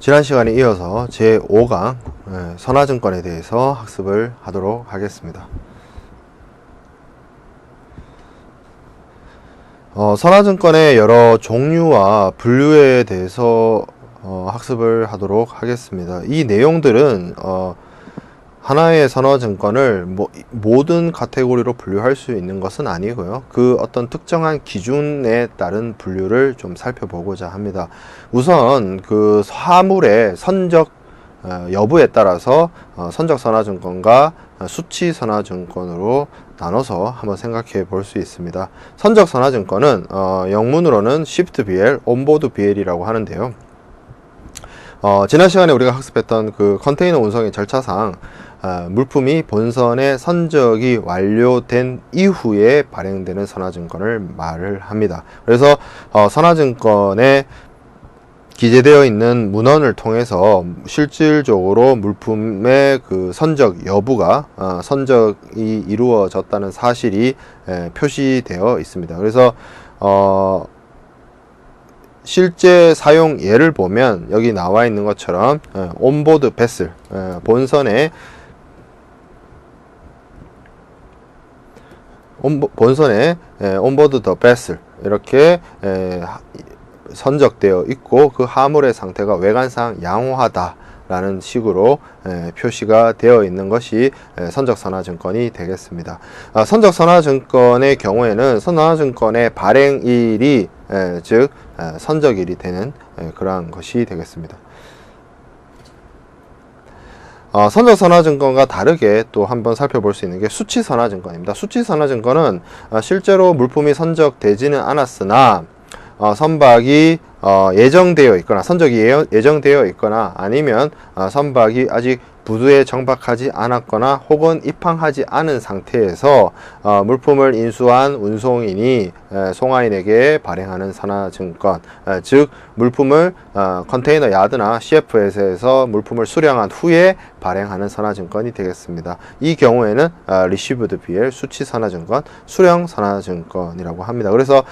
지난 시간에 이어서 제5강 선화증권에 대해서 학습을 하도록 하겠습니다. 선화증권의 여러 종류와 분류에 대해서 학습을 하도록 하겠습니다. 이 내용들은 하나의 선화증권을 모든 카테고리로 분류할 수 있는 것은 아니고요. 그 어떤 특정한 기준에 따른 분류를 좀 살펴보고자 합니다. 우선 그 화물의 선적 여부에 따라서 선적 선화증권과 수치 선화증권으로 나눠서 한번 생각해 볼 수 있습니다. 선적 선화증권은 영문으로는 Shift BL, 온보드 BL이라고 하는데요. 지난 시간에 우리가 학습했던 그 컨테이너 운송의 절차상 물품이 본선에 선적이 완료된 이후에 발행되는 선화증권을 말을 합니다. 그래서 선화증권에 기재되어 있는 문헌을 통해서 실질적으로 물품의 그 선적 여부가 선적이 이루어졌다는 사실이 표시되어 있습니다. 그래서 실제 사용 예를 보면 여기 나와 있는 것처럼 온보드 베슬, 본선에 온보드 더 베슬 이렇게 선적되어 있고 그 화물의 상태가 외관상 양호하다 라는 식으로 표시가 되어 있는 것이 선적선화증권이 되겠습니다. 선적선화증권의 경우에는 선화증권의 발행일이 즉 선적일이 되는 그러한 것이 되겠습니다. 선적선화증권과 다르게 또 한번 살펴볼 수 있는 게 수치선화증권입니다. 수치선화증권은 실제로 물품이 선적되지는 않았으나 선박이 예정되어 있거나 선적이 예정되어 있거나 아니면 선박이 아직 부두에 정박하지 않았거나 혹은 입항하지 않은 상태에서 물품을 인수한 운송인이 송화인에게 발행하는 선화증권, 즉 물품을 컨테이너 야드나 CFS에서 물품을 수령한 후에 발행하는 선화증권이 되겠습니다. 이 경우에는 Received BL, 수치 선화증권, 수령 선화증권이라고 합니다. 그래서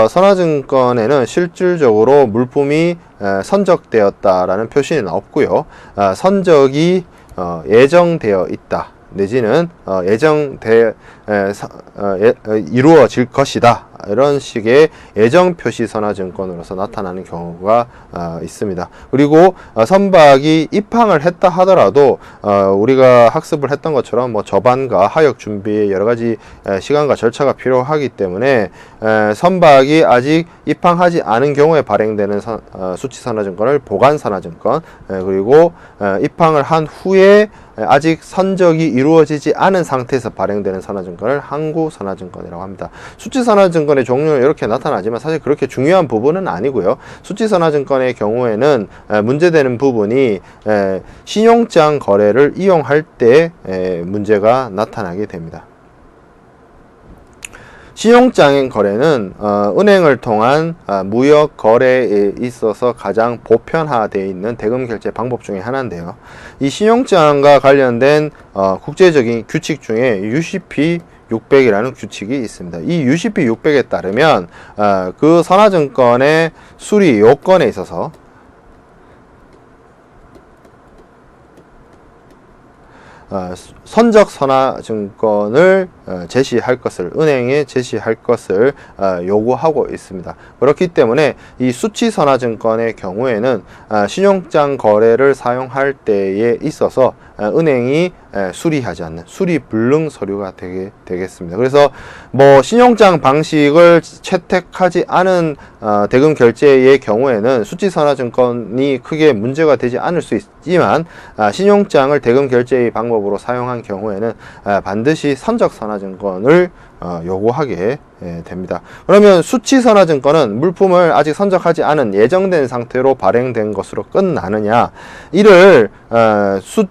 선화증권에는 실질적으로 물품이 선적되었다라는 표시는 없고요. 선적이 예정되어 있다 내지는 이루어질 것이다 이런 식의 예정 표시 선화증권으로서 나타나는 경우가 있습니다. 그리고 선박이 입항을 했다 하더라도 우리가 학습을 했던 것처럼 저반과 하역 준비에 여러 가지 시간과 절차가 필요하기 때문에 선박이 아직 입항하지 않은 경우에 발행되는 수치 선화증권을 보관 선화증권, 그리고 입항을 한 후에 아직 선적이 이루어지지 않은 상태에서 발행되는 선화증권을 항구 선화증권이라고 합니다. 수치 선화증권의 종류는 이렇게 나타나지만 사실 그렇게 중요한 부분은 아니고요. 수치 선화증권의 경우에는 문제되는 부분이 신용장 거래를 이용할 때 문제가 나타나게 됩니다. 신용장 거래는 은행을 통한 무역 거래에 있어서 가장 보편화되어 있는 대금 결제 방법 중에 하나인데요. 이 신용장과 관련된 국제적인 규칙 중에 UCP 600이라는 규칙이 있습니다. 이 UCP 600에 따르면 그 선화증권의 수리 요건에 있어서 선적 선화증권을 제시할 것을, 은행에 제시할 것을 요구하고 있습니다. 그렇기 때문에 이 수치 선화증권의 경우에는 신용장 거래를 사용할 때에 있어서 은행이 수리하지 않는 수리 불능 서류가 되겠습니다. 그래서 신용장 방식을 채택하지 않은 대금 결제의 경우에는 수치 선화증권이 크게 문제가 되지 않을 수 있지만 신용장을 대금 결제의 방법으로 사용한 경우에는 반드시 선적 선화증권을 요구하게 됩니다. 그러면 수치 선화증권은 물품을 아직 선적하지 않은 예정된 상태로 발행된 것으로 끝나느냐, 이를 수치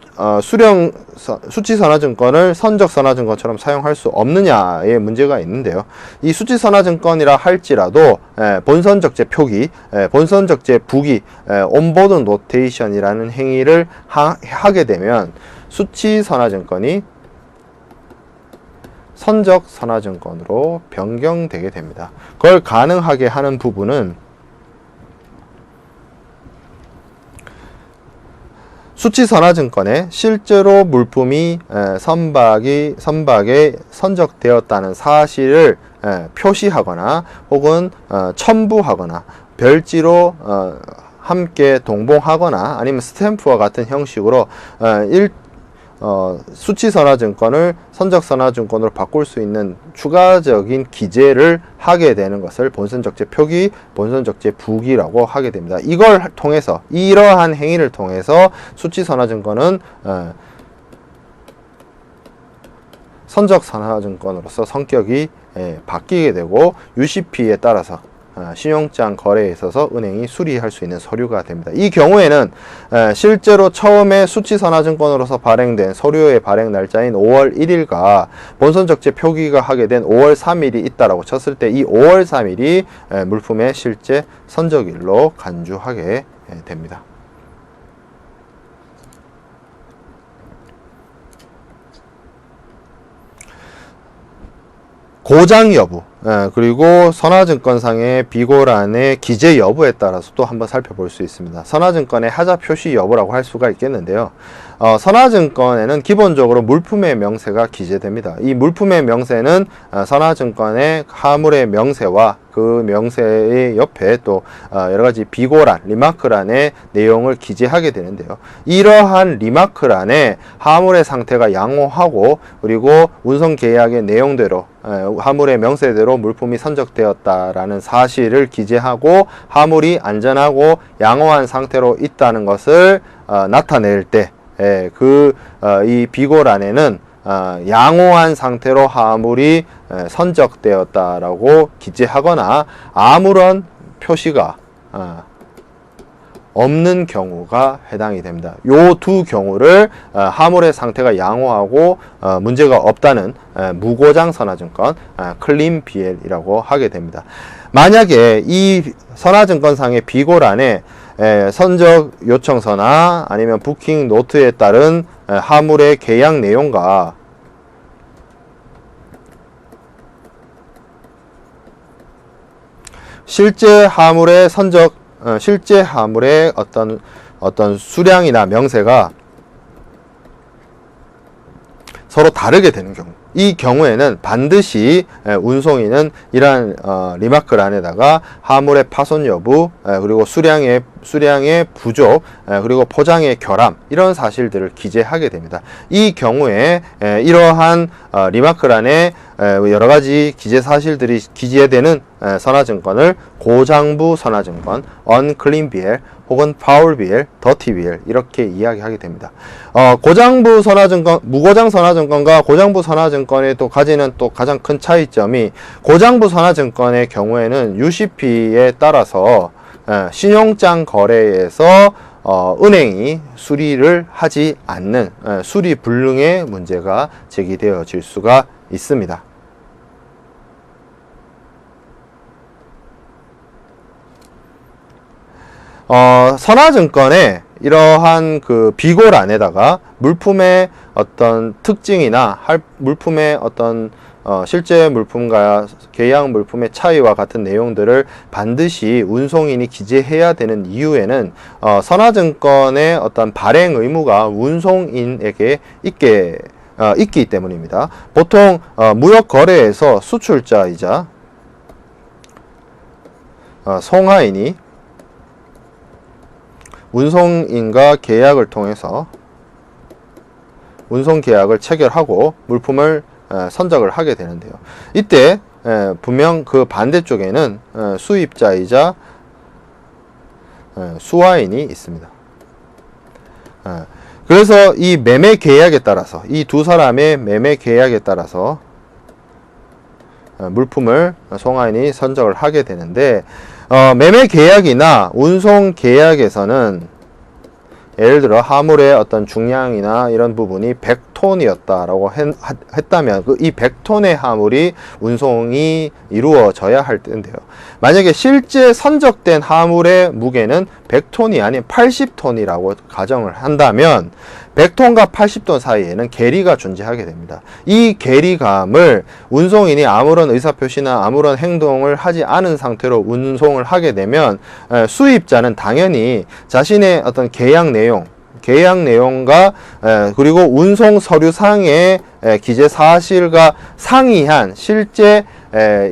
선화증권을 선적 선화증권처럼 사용할 수 없느냐의 문제가 있는데요. 이 수치 선화증권이라 할지라도 본선적재 표기, 본선적재 부기, 온보드 노테이션이라는 행위를 하게 되면 수치 선화증권이 선적 선화증권으로 변경되게 됩니다. 그걸 가능하게 하는 부분은 수치선화증권에 실제로 물품이 선박에 선적되었다는 사실을 표시하거나 혹은 첨부하거나 별지로 함께 동봉하거나 아니면 스탬프와 같은 형식으로 수치선화증권을 선적선화증권으로 바꿀 수 있는 추가적인 기재를 하게 되는 것을 본선적재 표기, 본선적재 부기라고 하게 됩니다. 이걸 통해서, 이러한 행위를 통해서 수치선화증권은 선적선화증권으로서 성격이 바뀌게 되고 UCP에 따라서 신용장 거래에 있어서 은행이 수리할 수 있는 서류가 됩니다. 이 경우에는 실제로 처음에 수치선화증권으로서 발행된 서류의 발행 날짜인 5월 1일과 본선적재 표기가 하게 된 5월 3일이 있다라고 쳤을 때 이 5월 3일이 물품의 실제 선적일로 간주하게 됩니다. 고장 여부, 그리고 선화증권상의 비고란의 기재 여부에 따라서 또 한번 살펴볼 수 있습니다. 선화증권의 하자 표시 여부라고 할 수가 있겠는데요. 선화증권에는 기본적으로 물품의 명세가 기재됩니다. 이 물품의 명세는 선화증권의 화물의 명세와 그 명세의 옆에 또 여러가지 비고란, 리마크란의 내용을 기재하게 되는데요. 이러한 리마크란에 화물의 상태가 양호하고 그리고 운송계약의 내용대로 화물의 명세대로 물품이 선적되었다라는 사실을 기재하고 화물이 안전하고 양호한 상태로 있다는 것을 나타낼 때 이 비고란에는 양호한 상태로 화물이 선적되었다라고 기재하거나 아무런 표시가 없는 경우가 해당이 됩니다. 요 두 경우를 화물의 상태가 양호하고 문제가 없다는 무고장 선화증권 클린 BL이라고 하게 됩니다. 만약에 이 선화증권상의 비고란에 선적 요청서나 아니면 부킹 노트에 따른 화물의 계약 내용과 실제 화물의 실제 화물의 어떤 수량이나 명세가 서로 다르게 되는 경우, 이 경우에는 반드시 운송인은 이러한 리마크란에다가 화물의 파손 여부, 그리고 수량의 부족, 그리고 포장의 결함, 이런 사실들을 기재하게 됩니다. 이 경우에 이러한 리마크란에 여러가지 기재 사실들이 기재되는 선화증권을 고장부 선화증권, unclean BL 혹은 foul BL, dirty BL 이렇게 이야기하게 됩니다. 고장부 선화증권, 무고장 선화증권과 고장부 선화증권의 또 가지는 또 가장 큰 차이점이, 고장부 선화증권의 경우에는 UCP에 따라서 신용장 거래에서 은행이 수리를 하지 않는 수리 불능의 문제가 제기되어질 수가 있습니다. 선화증권에 이러한 그 비고란에다가 물품의 어떤 특징이나 물품의 어떤 실제 물품과 계약 물품의 차이와 같은 내용들을 반드시 운송인이 기재해야 되는 이유에는 선화증권의 어떤 발행 의무가 운송인에게 있기 때문입니다. 보통 무역 거래에서 수출자이자 송화인이 운송인과 계약을 통해서 운송계약을 체결하고 물품을 선적을 하게 되는데요. 이때 분명 그 반대쪽에는 수입자이자 수화인이 있습니다. 그래서 이 매매 계약에 따라서, 이 두 사람의 매매 계약에 따라서 물품을 송화인이 선적을 하게 되는데, 매매 계약이나 운송 계약에서는 예를 들어 화물의 어떤 중량이나 이런 부분이 100톤이었다라고 했다면 이 100톤의 화물이 운송이 이루어져야 할 텐데요. 만약에 실제 선적된 화물의 무게는 100톤이 아닌 80톤이라고 가정을 한다면 100톤과 80톤 사이에는 괴리가 존재하게 됩니다. 이 괴리감을 운송인이 아무런 의사표시나 아무런 행동을 하지 않은 상태로 운송을 하게 되면 수입자는 당연히 자신의 어떤 계약 내용, 계약 내용과 그리고 운송 서류상의 기재 사실과 상이한 실제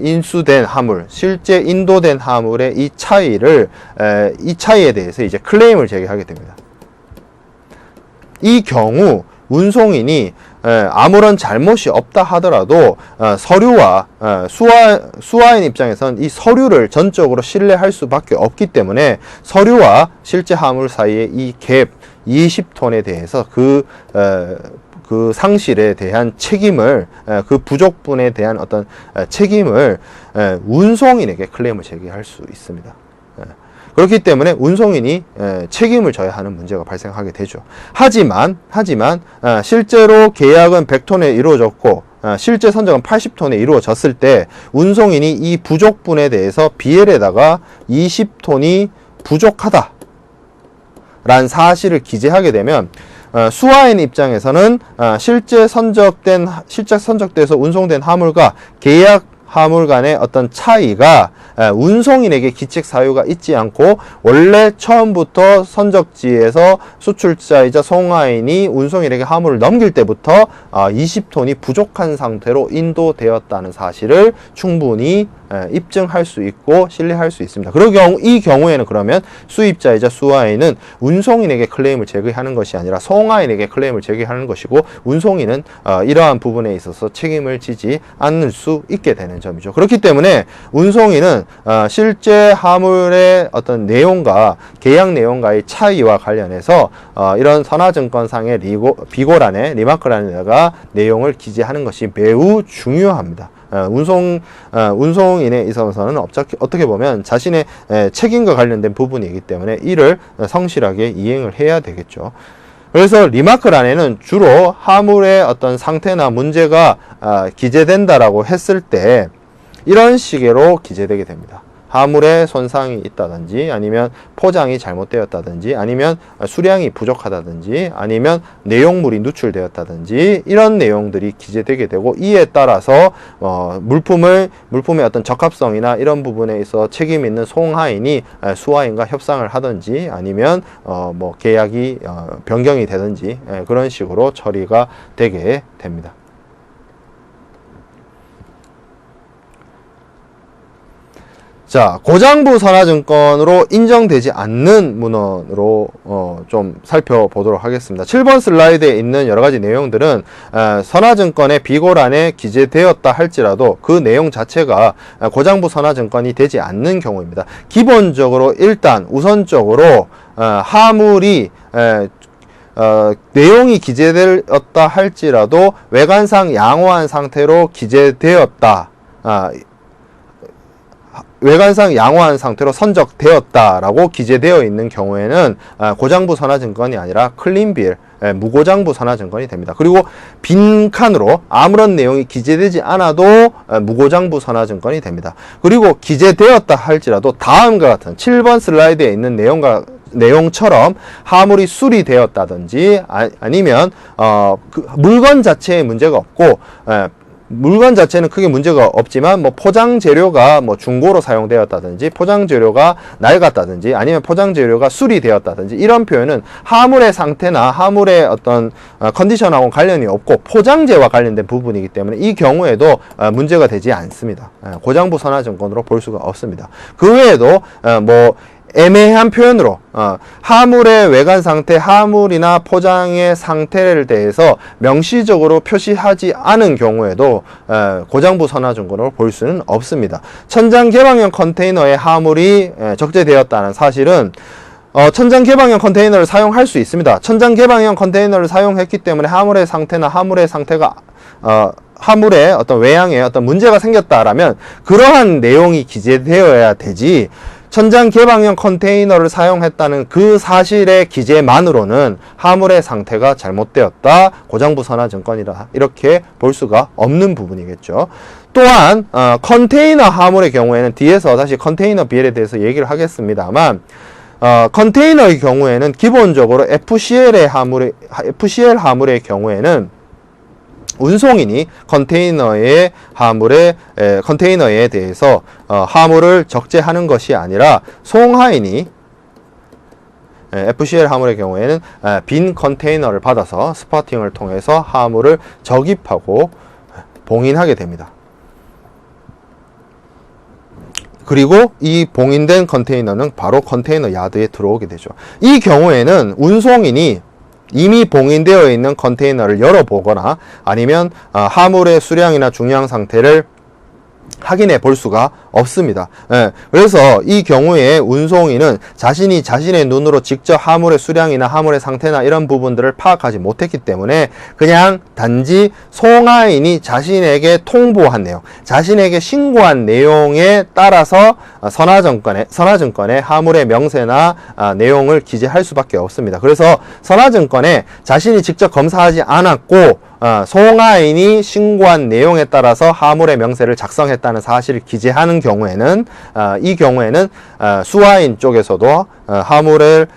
인수된 화물, 실제 인도된 화물의 이 차이에 대해서 이제 클레임을 제기하게 됩니다. 이 경우 운송인이 아무런 잘못이 없다 하더라도 서류와 수화인 입장에서는 이 서류를 전적으로 신뢰할 수밖에 없기 때문에 서류와 실제 화물 사이의 이 갭 20톤에 대해서 그 상실에 대한 책임을, 그 부족분에 대한 어떤 책임을 운송인에게 클레임을 제기할 수 있습니다. 그렇기 때문에 운송인이 책임을 져야 하는 문제가 발생하게 되죠. 하지만 실제로 계약은 100톤에 이루어졌고 실제 선적은 80톤에 이루어졌을 때 운송인이 이 부족분에 대해서 BL에다가 20톤이 부족하다 라는 사실을 기재하게 되면 수화인 입장에서는 실제 선적돼서 운송된 화물과 계약 화물 간의 어떤 차이가 운송인에게 기책 사유가 있지 않고 원래 처음부터 선적지에서 수출자이자 송화인이 운송인에게 화물을 넘길 때부터 20톤이 부족한 상태로 인도되었다는 사실을 충분히 입증할 수 있고 신뢰할 수 있습니다. 이 경우에는 그러면 수입자이자 수화인은 운송인에게 클레임을 제기하는 것이 아니라 송화인에게 클레임을 제기하는 것이고 운송인은 이러한 부분에 있어서 책임을 지지 않을 수 있게 되는 점이죠. 그렇기 때문에 운송인은 실제 화물의 어떤 내용과 계약 내용과의 차이와 관련해서 이런 선화증권상의 비고란에 리마크란에다가 내용을 기재하는 것이 매우 중요합니다. 운송인에 있어서는 어떻게 보면 자신의 책임과 관련된 부분이기 때문에 이를 성실하게 이행을 해야 되겠죠. 그래서 리마크란에는 주로 화물의 어떤 상태나 문제가 기재된다라고 했을 때 이런 식으로 기재되게 됩니다. 화물에 손상이 있다든지 아니면 포장이 잘못되었다든지 아니면 수량이 부족하다든지 아니면 내용물이 누출되었다든지 이런 내용들이 기재되게 되고 이에 따라서 물품의 어떤 적합성이나 이런 부분에 있어 책임 있는 송화인이 수화인과 협상을 하든지 아니면 뭐 계약이 변경이 되든지 그런 식으로 처리가 되게 됩니다. 자, 고장부 선화증권으로 인정되지 않는 문헌으로 좀 살펴보도록 하겠습니다. 7번 슬라이드에 있는 여러가지 내용들은 선화증권의 비고란에 기재되었다 할지라도 그 내용 자체가 고장부 선화증권이 되지 않는 경우입니다. 기본적으로 일단 우선적으로 화물이 내용이 기재되었다 할지라도 외관상 양호한 상태로 기재되었다, 외관상 양호한 상태로 선적되었다라고 기재되어 있는 경우에는 고장부 선화증권이 아니라 클린빌, 무고장부 선화증권이 됩니다. 그리고 빈칸으로 아무런 내용이 기재되지 않아도 무고장부 선화증권이 됩니다. 그리고 기재되었다 할지라도 다음과 같은 7번 슬라이드에 있는 내용처럼 화물이 수리되었다든지 아니면 그 물건 자체에 문제가 없고 물건 자체는 크게 문제가 없지만 뭐 포장 재료가 뭐 중고로 사용되었다든지 포장 재료가 낡았다든지 아니면 포장 재료가 수리되었다든지 이런 표현은 화물의 상태나 화물의 어떤 컨디션하고 관련이 없고 포장재와 관련된 부분이기 때문에 이 경우에도 문제가 되지 않습니다. 고장부 선화증권으로 볼 수가 없습니다. 그 외에도 뭐 애매한 표현으로 화물의 외관 상태, 화물이나 포장의 상태를 대해서 명시적으로 표시하지 않은 경우에도 고장부 선화증권으로 볼 수는 없습니다. 천장 개방형 컨테이너에 화물이 적재되었다는 사실은 천장 개방형 컨테이너를 사용할 수 있습니다. 천장 개방형 컨테이너를 사용했기 때문에 화물의 상태나 화물의 상태가 화물의 어떤 외양에 어떤 문제가 생겼다라면 그러한 내용이 기재되어야 되지, 천장 개방형 컨테이너를 사용했다는 그 사실의 기재만으로는 화물의 상태가 잘못되었다, 고장부 선화증권이다 이렇게 볼 수가 없는 부분이겠죠. 또한 컨테이너 화물의 경우에는 뒤에서 다시 컨테이너 BL에 대해서 얘기를 하겠습니다만 컨테이너의 경우에는 기본적으로 FCL 화물의 경우에는 운송인이 컨테이너에 대해서 화물을 적재하는 것이 아니라 송화인이 FCL 화물의 경우에는 빈 컨테이너를 받아서 스퍼팅을 통해서 화물을 적입하고 봉인하게 됩니다. 그리고 이 봉인된 컨테이너는 바로 컨테이너 야드에 들어오게 되죠. 이 경우에는 운송인이 이미 봉인되어 있는 컨테이너를 열어보거나 아니면 화물의 수량이나 중량 상태를 확인해 볼 수가 없습니다. 그래서 이 경우에 운송인은 자신의 눈으로 직접 화물의 수량이나 화물의 상태나 이런 부분들을 파악하지 못했기 때문에 그냥 단지 송화인이 자신에게 통보한 내용, 자신에게 신고한 내용에 따라서 선화증권에 화물의 명세나 내용을 기재할 수밖에 없습니다. 그래서 선화증권에 자신이 직접 검사하지 않았고 송화인이 신고한 내용에 따라서 화물의 명세를 작성했다는 사실을 기재하는 경우에는 이 경우에는 수화인 쪽에서도 화물을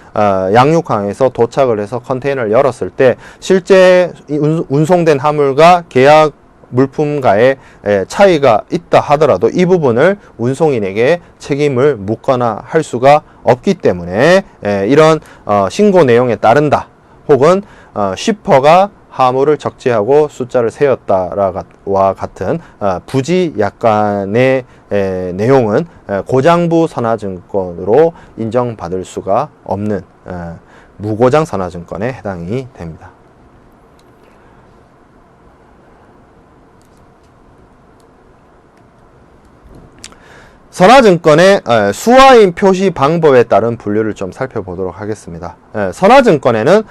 양육항에서 도착을 해서 컨테이너를 열었을 때 실제 운송된 화물과 계약 물품과의 차이가 있다 하더라도 이 부분을 운송인에게 책임을 묻거나 할 수가 없기 때문에 이런 신고 내용에 따른다 혹은 쉬퍼가 화물을 적재하고 숫자를 세웠다와 같은 부지 약관의 내용은 고장부 선화증권으로 인정받을 수가 없는 무고장 선화증권에 해당이 됩니다. 선화증권의 수화인 표시 방법에 따른 분류를 좀 살펴보도록 하겠습니다. 선화증권에는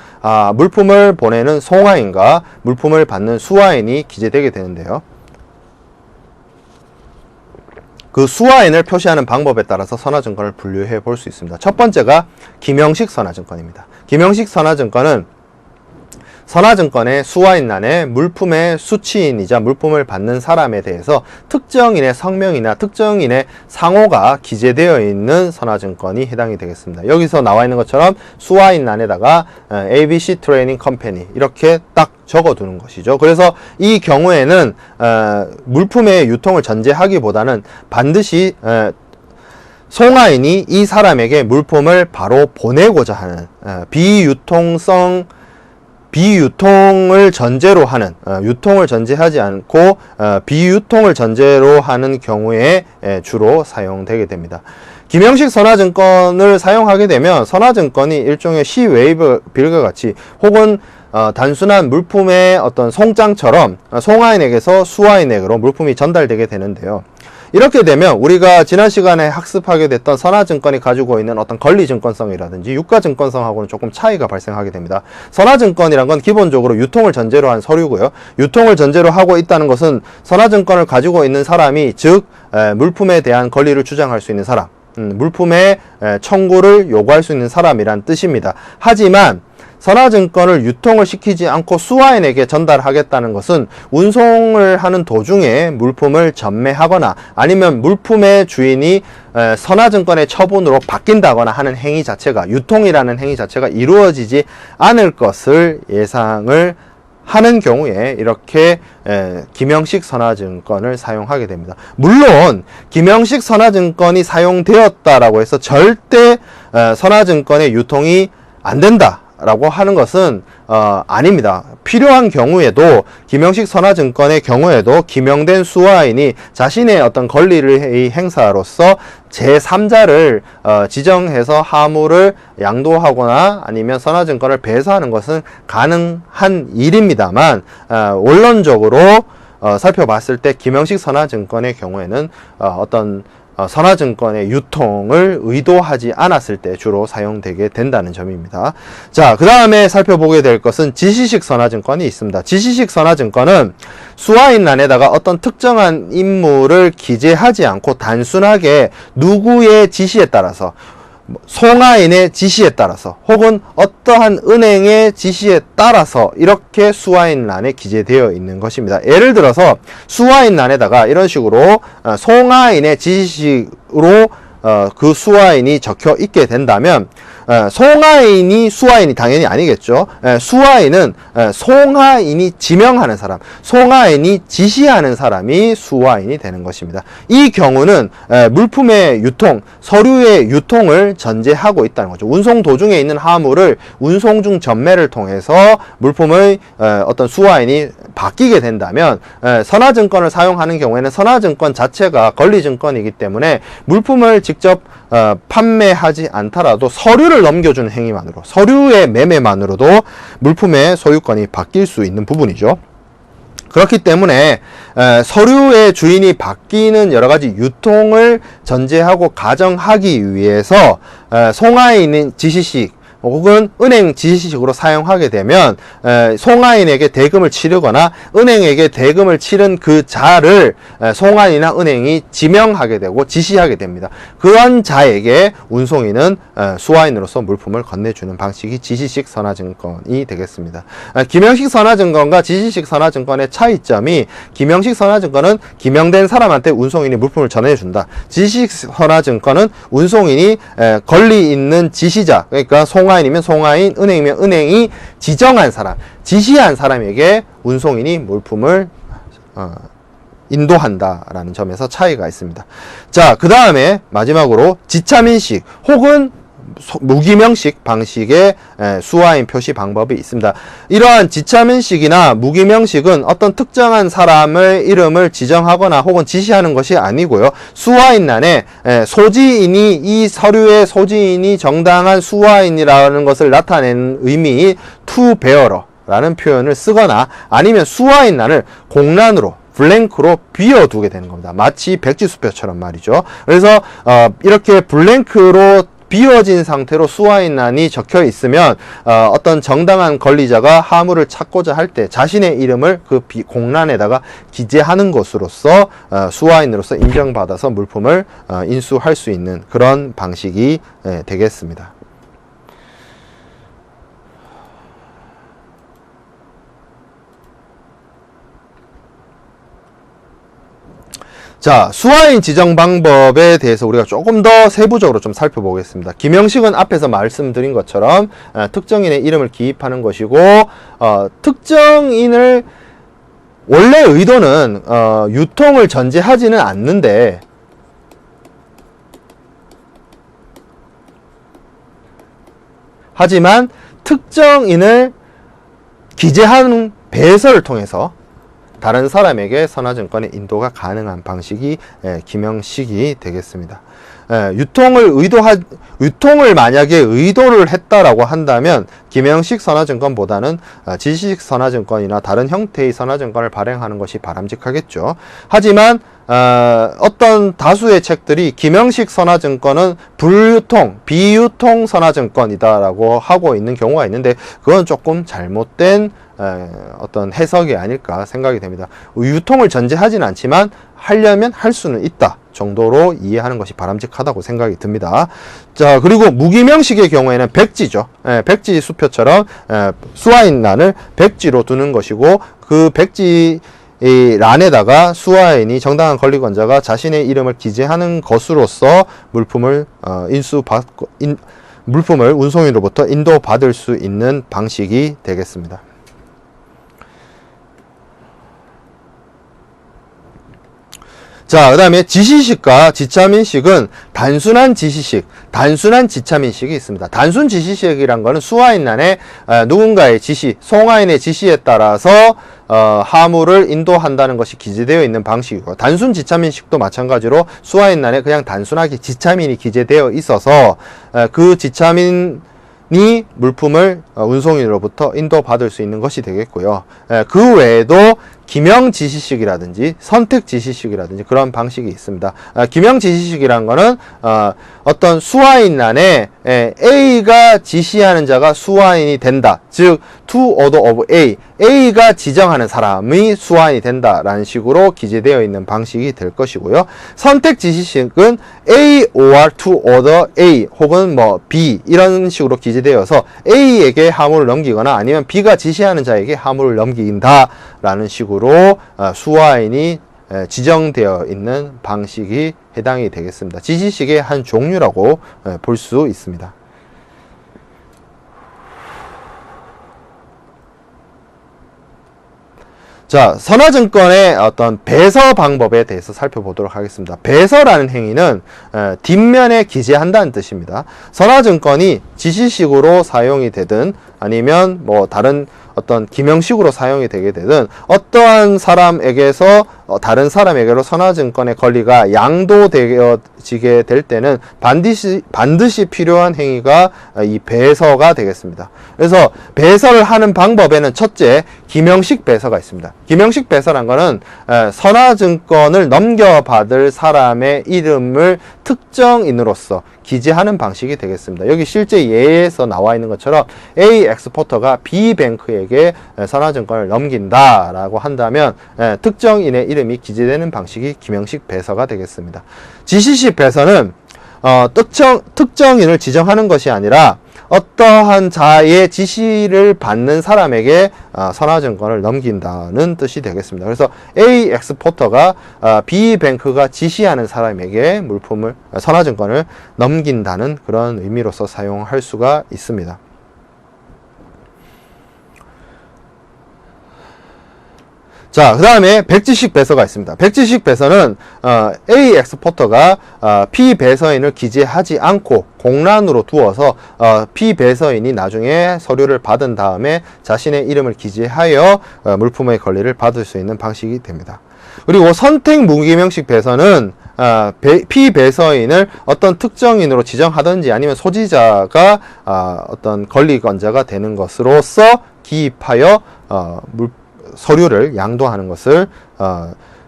물품을 보내는 송화인과 물품을 받는 수화인이 기재되게 되는데요. 그 수화인을 표시하는 방법에 따라서 선화증권을 분류해 볼 수 있습니다. 첫 번째가 김영식 선화증권입니다. 김영식 선화증권은 선화증권의 수화인란에 물품의 수취인이자 물품을 받는 사람에 대해서 특정인의 성명이나 특정인의 상호가 기재되어 있는 선화증권이 해당이 되겠습니다. 여기서 나와 있는 것처럼 수화인란에다가 ABC 트레이닝 컴퍼니 이렇게 딱 적어두는 것이죠. 그래서 이 경우에는 물품의 유통을 전제하기보다는 반드시 송화인이 이 사람에게 물품을 바로 보내고자 하는 비유통을 전제로 하는 유통을 전제하지 않고 비유통을 전제로 하는 경우에 주로 사용되게 됩니다. 김영식 선화증권을 사용하게 되면 선화증권이 일종의 시웨이브 빌과 같이 혹은 단순한 물품의 어떤 송장처럼 송화인에게서 수화인에게로 물품이 전달되게 되는데요. 이렇게 되면 우리가 지난 시간에 학습하게 됐던 선화증권이 가지고 있는 어떤 권리증권성이라든지 유가증권성하고는 조금 차이가 발생하게 됩니다. 선화증권이란 건 기본적으로 유통을 전제로 한 서류고요. 유통을 전제로 하고 있다는 것은 선화증권을 가지고 있는 사람이 즉 물품에 대한 권리를 주장할 수 있는 사람, 물품의 청구를 요구할 수 있는 사람이란 뜻입니다. 하지만 선화증권을 유통을 시키지 않고 수화인에게 전달하겠다는 것은 운송을 하는 도중에 물품을 전매하거나 아니면 물품의 주인이 선화증권의 처분으로 바뀐다거나 하는 행위 자체가 유통이라는 행위 자체가 이루어지지 않을 것을 예상을 하는 경우에 이렇게 김영식 선화증권을 사용하게 됩니다. 물론 김영식 선화증권이 사용되었다라고 해서 절대 선화증권의 유통이 안 된다 라고 하는 것은 아닙니다. 필요한 경우에도 김영식 선화증권의 경우에도 김영된 수화인이 자신의 어떤 권리를 행사로서 제3자를 지정해서 화물을 양도하거나 아니면 선화증권을 배수하는 것은 가능한 일입니다만 원론적으로 살펴봤을 때 김영식 선화증권의 경우에는 어떤 선화증권의 유통을 의도하지 않았을 때 주로 사용되게 된다는 점입니다. 자, 그 다음에 살펴보게 될 것은 지시식 선화증권이 있습니다. 지시식 선화증권은 수화인란에다가 어떤 특정한 인물을 기재하지 않고 단순하게 누구의 지시에 따라서 송화인의 지시에 따라서 혹은 어떠한 은행의 지시에 따라서 이렇게 수화인란에 기재되어 있는 것입니다. 예를 들어서 수화인란에다가 이런 식으로 송화인의 지시로 그 수화인이 적혀 있게 된다면 송하인이 수화인이 당연히 아니겠죠. 수화인은 송하인이 지명하는 사람, 송하인이 지시하는 사람이 수화인이 되는 것입니다. 이 경우는 물품의 유통, 서류의 유통을 전제하고 있다는 거죠. 운송 도중에 있는 화물을 운송 중 전매를 통해서 물품의 어떤 수화인이 바뀌게 된다면 선화증권을 사용하는 경우에는 선화증권 자체가 권리증권이기 때문에 물품을 직접 판매하지 않더라도 서류를 넘겨주는 행위만으로, 서류의 매매만으로도 물품의 소유권이 바뀔 수 있는 부분이죠. 그렇기 때문에 서류의 주인이 바뀌는 여러가지 유통을 전제하고 가정하기 위해서 송하인인 지시식 혹은 은행 지시식으로 사용하게 되면 송하인에게 대금을 치르거나 은행에게 대금을 치른 그 자를 송하인이나 은행이 지명하게 되고 지시하게 됩니다. 그런 자에게 운송인은 수화인으로서 물품을 건네주는 방식이 지시식 선화증권이 되겠습니다. 기명식 선화증권과 지시식 선화증권의 차이점이, 기명식 선화증권은 기명된 사람한테 운송인이 물품을 전해준다. 지시식 선화증권은 운송인이 권리 있는 지시자, 그러니까 송하인이면 송하인, 은행이면 은행이 지정한 사람, 지시한 사람에게 운송인이 물품을 인도한다라는 점에서 차이가 있습니다. 자, 그 다음에 마지막으로 지차민식 혹은 무기명식 방식의 수화인 표시 방법이 있습니다. 이러한 지차민식이나 무기명식은 어떤 특정한 사람의 이름을 지정하거나 혹은 지시하는 것이 아니고요. 수화인란에 소지인이, 이 서류의 소지인이 정당한 수화인이라는 것을 나타내는 의미 to bearer라는 표현을 쓰거나 아니면 수화인란을 공란으로 블랭크로 비워두게 되는 겁니다. 마치 백지수표처럼 말이죠. 그래서 이렇게 블랭크로 비워진 상태로 수화인란이 적혀 있으면 어떤 정당한 권리자가 화물을 찾고자 할 때 자신의 이름을 그 공란에다가 기재하는 것으로서 수화인으로서 인정받아서 물품을 인수할 수 있는 그런 방식이 되겠습니다. 자, 수화인 지정 방법에 대해서 우리가 조금 더 세부적으로 좀 살펴보겠습니다. 기명식은 앞에서 말씀드린 것처럼 특정인의 이름을 기입하는 것이고, 특정인을 원래 의도는 유통을 전제하지는 않는데 하지만 특정인을 기재하는 배설을 통해서 다른 사람에게 선화증권의 인도가 가능한 방식이 기명식이 되겠습니다. 유통을 만약에 의도를 했다라고 한다면 기명식 선화증권보다는 지시식 선화증권이나 다른 형태의 선화증권을 발행하는 것이 바람직하겠죠. 하지만 어떤 다수의 책들이 기명식 선화증권은 불유통, 비유통 선화증권이다라고 하고 있는 경우가 있는데 그건 조금 잘못된 어떤 해석이 아닐까 생각이 됩니다. 유통을 전제하지는 않지만 하려면 할 수는 있다 정도로 이해하는 것이 바람직하다고 생각이 듭니다. 자, 그리고 무기명식의 경우에는 백지죠. 백지 수표처럼 수화인란을 백지로 두는 것이고, 그 백지 이 란에다가 수화인이 정당한 권리권자가 자신의 이름을 기재하는 것으로서 물품을 물품을 운송인으로부터 인도받을 수 있는 방식이 되겠습니다. 자, 그 다음에 지시식과 지차민식은 단순한 지시식, 단순한 지차민식이 있습니다. 단순 지시식이란 거는 수화인란에 누군가의 지시, 송하인의 지시에 따라서 화물을 인도한다는 것이 기재되어 있는 방식이고, 단순 지차민식도 마찬가지로 수화인란에 그냥 단순하게 지차민이 기재되어 있어서 그 지차민이 물품을 운송인으로부터 인도받을 수 있는 것이 되겠고요. 그 외에도 기명지시식이라든지 선택지시식이라든지 그런 방식이 있습니다. 기명지시식이란 거는 어떤 수화인란에 A가 지시하는 자가 수화인이 된다. 즉 to order of A, A가 지정하는 사람이 수화인이 된다라는 식으로 기재되어 있는 방식이 될 것이고요. 선택지시식은 A or to order A 혹은 뭐 B 이런 식으로 기재되어서 A에게 화물을 넘기거나 아니면 B가 지시하는 자에게 화물을 넘긴다 라는 식으로 수화인이 지정되어 있는 방식이 해당이 되겠습니다. 지시식의 한 종류라고 볼 수 있습니다. 자, 선화증권의 어떤 배서 방법에 대해서 살펴보도록 하겠습니다. 배서라는 행위는 뒷면에 기재한다는 뜻입니다. 선화증권이 지시식으로 사용이 되든 아니면 뭐 다른 어떤 기명식으로 사용이 되게 되든 어떠한 사람에게서 다른 사람에게로 선화증권의 권리가 양도되어지게 될 때는 반드시 필요한 행위가 이 배서가 되겠습니다. 그래서 배서를 하는 방법에는 첫째, 기명식 배서가 있습니다. 기명식 배서란 거는 선화증권을 넘겨받을 사람의 이름을 특정인으로서 기재하는 방식이 되겠습니다. 여기 실제 예에서 나와 있는 것처럼 A 엑스포터가 B 뱅크에게 선화증권을 넘긴다라고 한다면 특정인의 이름이 기재되는 방식이 기명식 배서가 되겠습니다. 지시식 배서는 특정인을 지정하는 것이 아니라 어떠한 자의 지시를 받는 사람에게 선화증권을 넘긴다는 뜻이 되겠습니다. 그래서 A 엑스포터가 B 뱅크가 지시하는 사람에게 선화증권을 넘긴다는 그런 의미로서 사용할 수가 있습니다. 자, 그 다음에 백지식 배서가 있습니다. 백지식 배서는 A 엑스포터가 P 배서인을 기재하지 않고 공란으로 두어서 P 배서인이 나중에 서류를 받은 다음에 자신의 이름을 기재하여 물품의 권리를 받을 수 있는 방식이 됩니다. 그리고 선택 무기명식 배서는 P 배서인을 어떤 특정인으로 지정하든지 아니면 소지자가 어떤 권리권자가 되는 것으로서 기입하여 서류를 양도하는 것을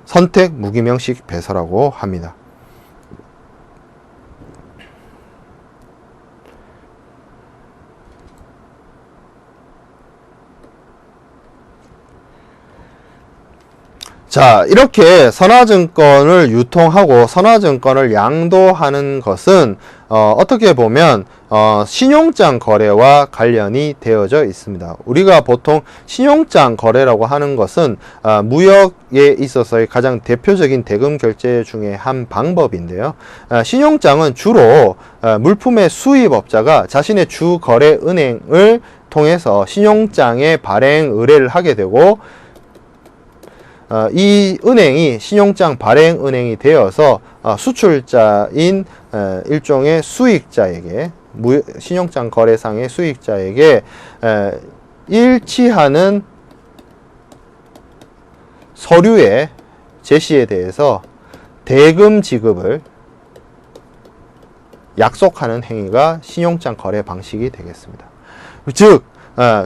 선택 무기명식 배서라고 합니다. 자, 이렇게 선화증권을 유통하고 선화증권을 양도하는 것은 어떻게 보면 신용장 거래와 관련이 되어져 있습니다. 우리가 보통 신용장 거래라고 하는 것은 무역에 있어서의 가장 대표적인 대금 결제 중에 한 방법인데요. 신용장은 주로 물품의 수입업자가 자신의 주 거래 은행을 통해서 신용장의 발행 의뢰를 하게 되고 이 은행이 신용장 발행 은행이 되어서 수출자인 일종의 수익자에게 신용장 거래상의 수익자에게 일치하는 서류의 제시에 대해서 대금 지급을 약속하는 행위가 신용장 거래 방식이 되겠습니다. 즉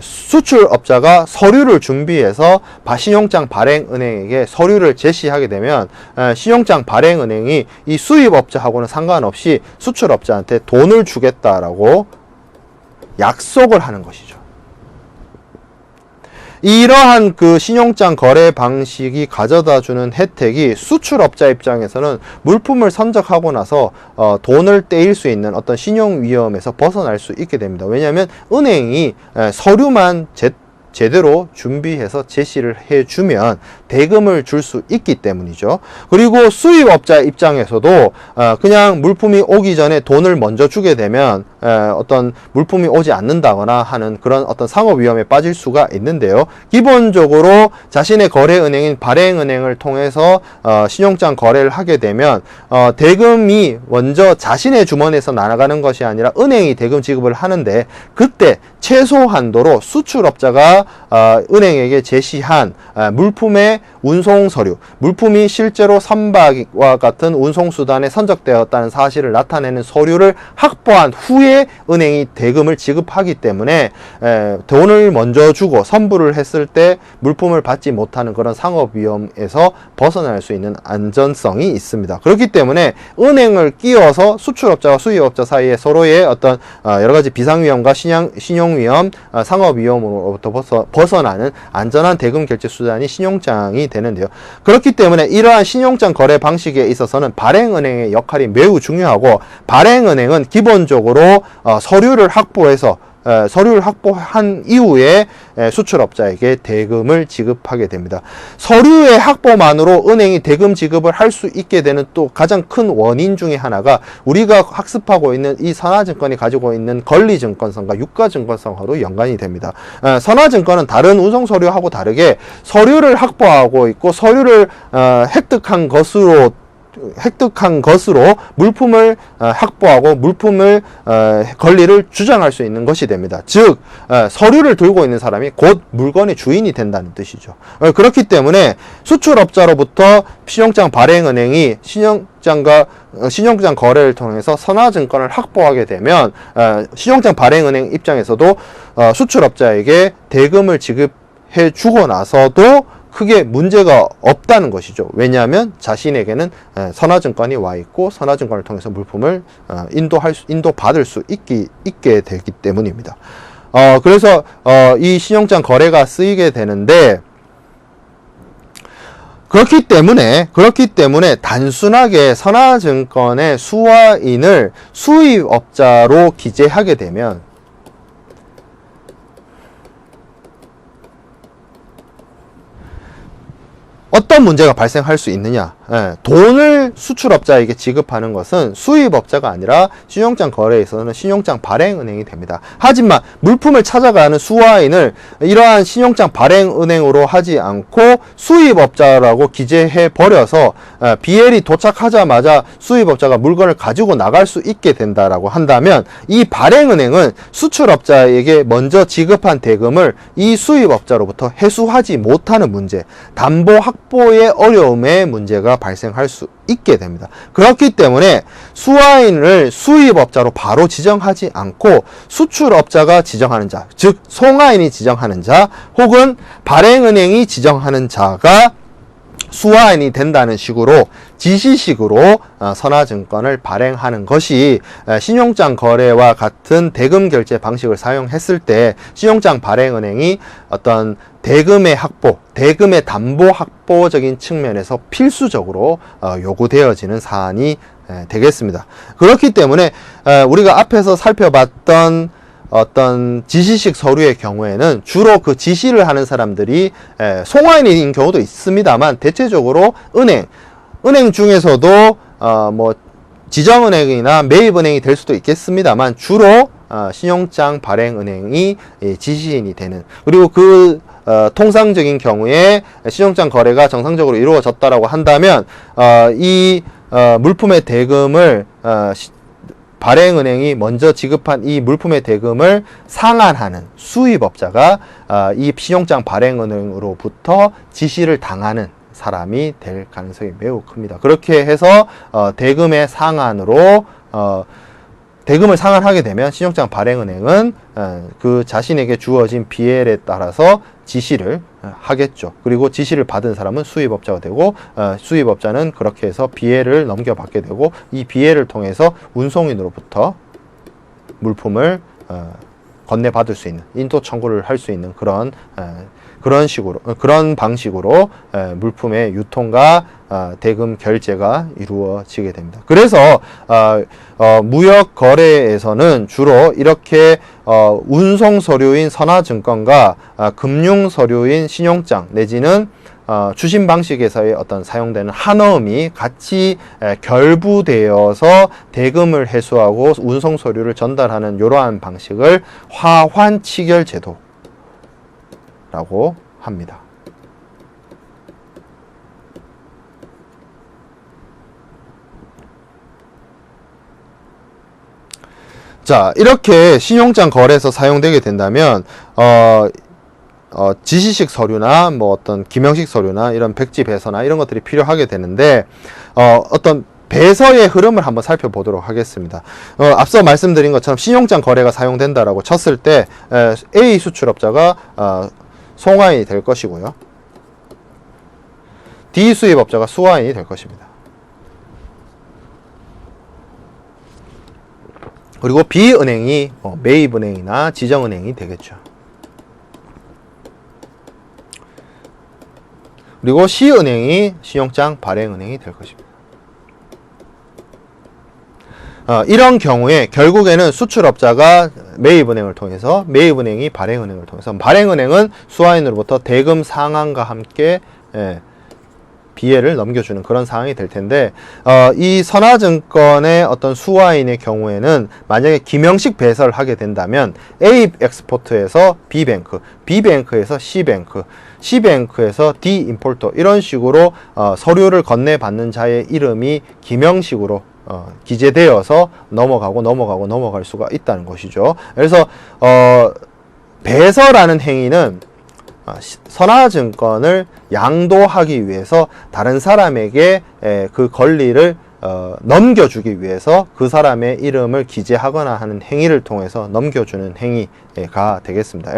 수출업자가 서류를 준비해서 신용장 발행은행에게 서류를 제시하게 되면 신용장 발행은행이 이 수입업자하고는 상관없이 수출업자한테 돈을 주겠다라고 약속을 하는 것이죠. 이러한 그 신용장 거래 방식이 가져다주는 혜택이 수출업자 입장에서는 물품을 선적하고 나서 돈을 떼일 수 있는 어떤 신용 위험에서 벗어날 수 있게 됩니다. 왜냐하면 은행이 서류만 제대로 준비해서 제시를 해주면 대금을 줄 수 있기 때문이죠. 그리고 수입업자 입장에서도 그냥 물품이 오기 전에 돈을 먼저 주게 되면 어떤 물품이 오지 않는다거나 하는 그런 어떤 상업 위험에 빠질 수가 있는데요. 기본적으로 자신의 거래은행인 발행은행을 통해서 신용장 거래를 하게 되면 대금이 먼저 자신의 주머니에서 나가는 것이 아니라 은행이 대금 지급을 하는데, 그때 최소한도로 수출업자가 은행에게 제시한 물품의 운송 서류, 물품이 실제로 선박과 같은 운송수단에 선적되었다는 사실을 나타내는 서류를 확보한 후에 은행이 대금을 지급하기 때문에 돈을 먼저 주고 선불을 했을 때 물품을 받지 못하는 그런 상업 위험에서 벗어날 수 있는 안전성이 있습니다. 그렇기 때문에 은행을 끼워서 수출업자와 수입업자 사이에 서로의 어떤 여러 가지 비상위험과 신용위험, 상업위험으로부터 벗어나는 안전한 대금 결제 수단이 신용장이 되는데요. 그렇기 때문에 이러한 신용장 거래 방식에 있어서는 발행은행의 역할이 매우 중요하고, 발행은행은 기본적으로 서류를 확보해서 서류를 확보한 이후에 수출업자에게 대금을 지급하게 됩니다. 서류의 확보만으로 은행이 대금 지급을 할 수 있게 되는 또 가장 큰 원인 중에 하나가 우리가 학습하고 있는 이 선화증권이 가지고 있는 권리증권성과 유가증권성하고 연관이 됩니다. 선화증권은 다른 운송서류하고 다르게 서류를 확보하고 있고 서류를 획득한 것으로 물품을 확보하고 물품을 권리를 주장할 수 있는 것이 됩니다. 즉 서류를 들고 있는 사람이 곧 물건의 주인이 된다는 뜻이죠. 그렇기 때문에 수출업자로부터 신용장 발행은행이 신용장 거래를 통해서 선화증권을 확보하게 되면 신용장 발행은행 입장에서도 수출업자에게 대금을 지급해 주고 나서도 크게 문제가 없다는 것이죠. 왜냐하면 자신에게는 선화증권이 와 있고 선화증권을 통해서 물품을 인도받을 수 있게 되기 때문입니다. 그래서 이 신용장 거래가 쓰이게 되는데 그렇기 때문에 단순하게 선화증권의 수화인을 수입업자로 기재하게 되면 어떤 문제가 발생할 수 있느냐? 돈을 수출업자에게 지급하는 것은 수입업자가 아니라 신용장 거래에서는 신용장 발행은행이 됩니다. 하지만 물품을 찾아가는 수화인을 이러한 신용장 발행은행으로 하지 않고 수입업자라고 기재해 버려서 BL이 도착하자마자 수입업자가 물건을 가지고 나갈 수 있게 된다라고 한다면 이 발행은행은 수출업자에게 먼저 지급한 대금을 이 수입업자로부터 회수하지 못하는 문제, 담보 확보의 어려움의 문제가 발생할 수 있게 됩니다. 그렇기 때문에 수화인을 수입업자로 바로 지정하지 않고 수출업자가 지정하는 자, 즉 송화인이 지정하는 자 혹은 발행은행이 지정하는 자가 수화인이 된다는 식으로 지시식으로 선화증권을 발행하는 것이 신용장 거래와 같은 대금 결제 방식을 사용했을 때 신용장 발행은행이 어떤 대금의 확보, 대금의 담보 확보적인 측면에서 필수적으로 요구되어지는 사안이 되겠습니다. 그렇기 때문에 우리가 앞에서 살펴봤던 어떤 지시식 서류의 경우에는 주로 그 지시를 하는 사람들이 송화인인 경우도 있습니다만 대체적으로 은행 중에서도 뭐 지정은행이나 매입은행이 될 수도 있겠습니다만 주로 신용장 발행은행이 지시인이 되는, 그리고 그 통상적인 경우에 신용장 거래가 정상적으로 이루어졌다라고 한다면 이 물품의 대금을 발행은행이 먼저 지급한 이 물품의 대금을 상환하는 수입업자가 이 신용장 발행은행으로부터 지시를 당하는 사람이 될 가능성이 매우 큽니다. 그렇게 해서 대금의 상환으로 대금을 상환하게 되면 신용장 발행은행은 그 자신에게 주어진 BL에 따라서 지시를 하겠죠. 그리고 지시를 받은 사람은 수입업자가 되고 수입업자는 그렇게 해서 BL을 넘겨받게 되고 이 BL을 통해서 운송인으로부터 물품을 건네받을 수 있는, 인도 청구를 할 수 있는 그런 방식으로 물품의 유통과 대금 결제가 이루어지게 됩니다. 그래서 무역 거래에서는 주로 이렇게 운송 서류인 선화증권과 금융 서류인 신용장 내지는 추심 방식에서의 어떤 사용되는 한어음이 같이 결부되어서 대금을 회수하고 운송 서류를 전달하는 이러한 방식을 화환치결 제도라고 합니다. 자, 이렇게 신용장 거래에서 사용되게 된다면 지시식 서류나 뭐 어떤 기명식 서류나 이런 백지 배서나 이런 것들이 필요하게 되는데 어떤 배서의 흐름을 한번 살펴보도록 하겠습니다. 앞서 말씀드린 것처럼 신용장 거래가 사용된다라고 쳤을 때 A 수출업자가 송화인이 될 것이고요. D 수입업자가 수화인이 될 것입니다. 그리고 B은행이 매입은행이나 지정은행이 되겠죠. 그리고 C은행이 신용장 발행은행이 될 것입니다. 이런 경우에 결국에는 수출업자가 매입은행을 통해서, 매입은행이 발행은행을 통해서, 발행은행은 수화인으로부터 대금 상환과 함께 비해를 넘겨주는 그런 상황이 될 텐데, 이 선화증권의 어떤 수화인의 경우에는 만약에 김형식 배설을 하게 된다면 A 엑스포트에서 B뱅크, B뱅크에서 C뱅크, C뱅크에서 D임포터, 이런 식으로 서류를 건네받는 자의 이름이 김형식으로 기재되어서 넘어갈 수가 있다는 것이죠. 그래서 배설하는 행위는 선화증권을 양도하기 위해서 다른 사람에게 그 권리를 넘겨주기 위해서 그 사람의 이름을 기재하거나 하는 행위를 통해서 넘겨주는 행위가 되겠습니다.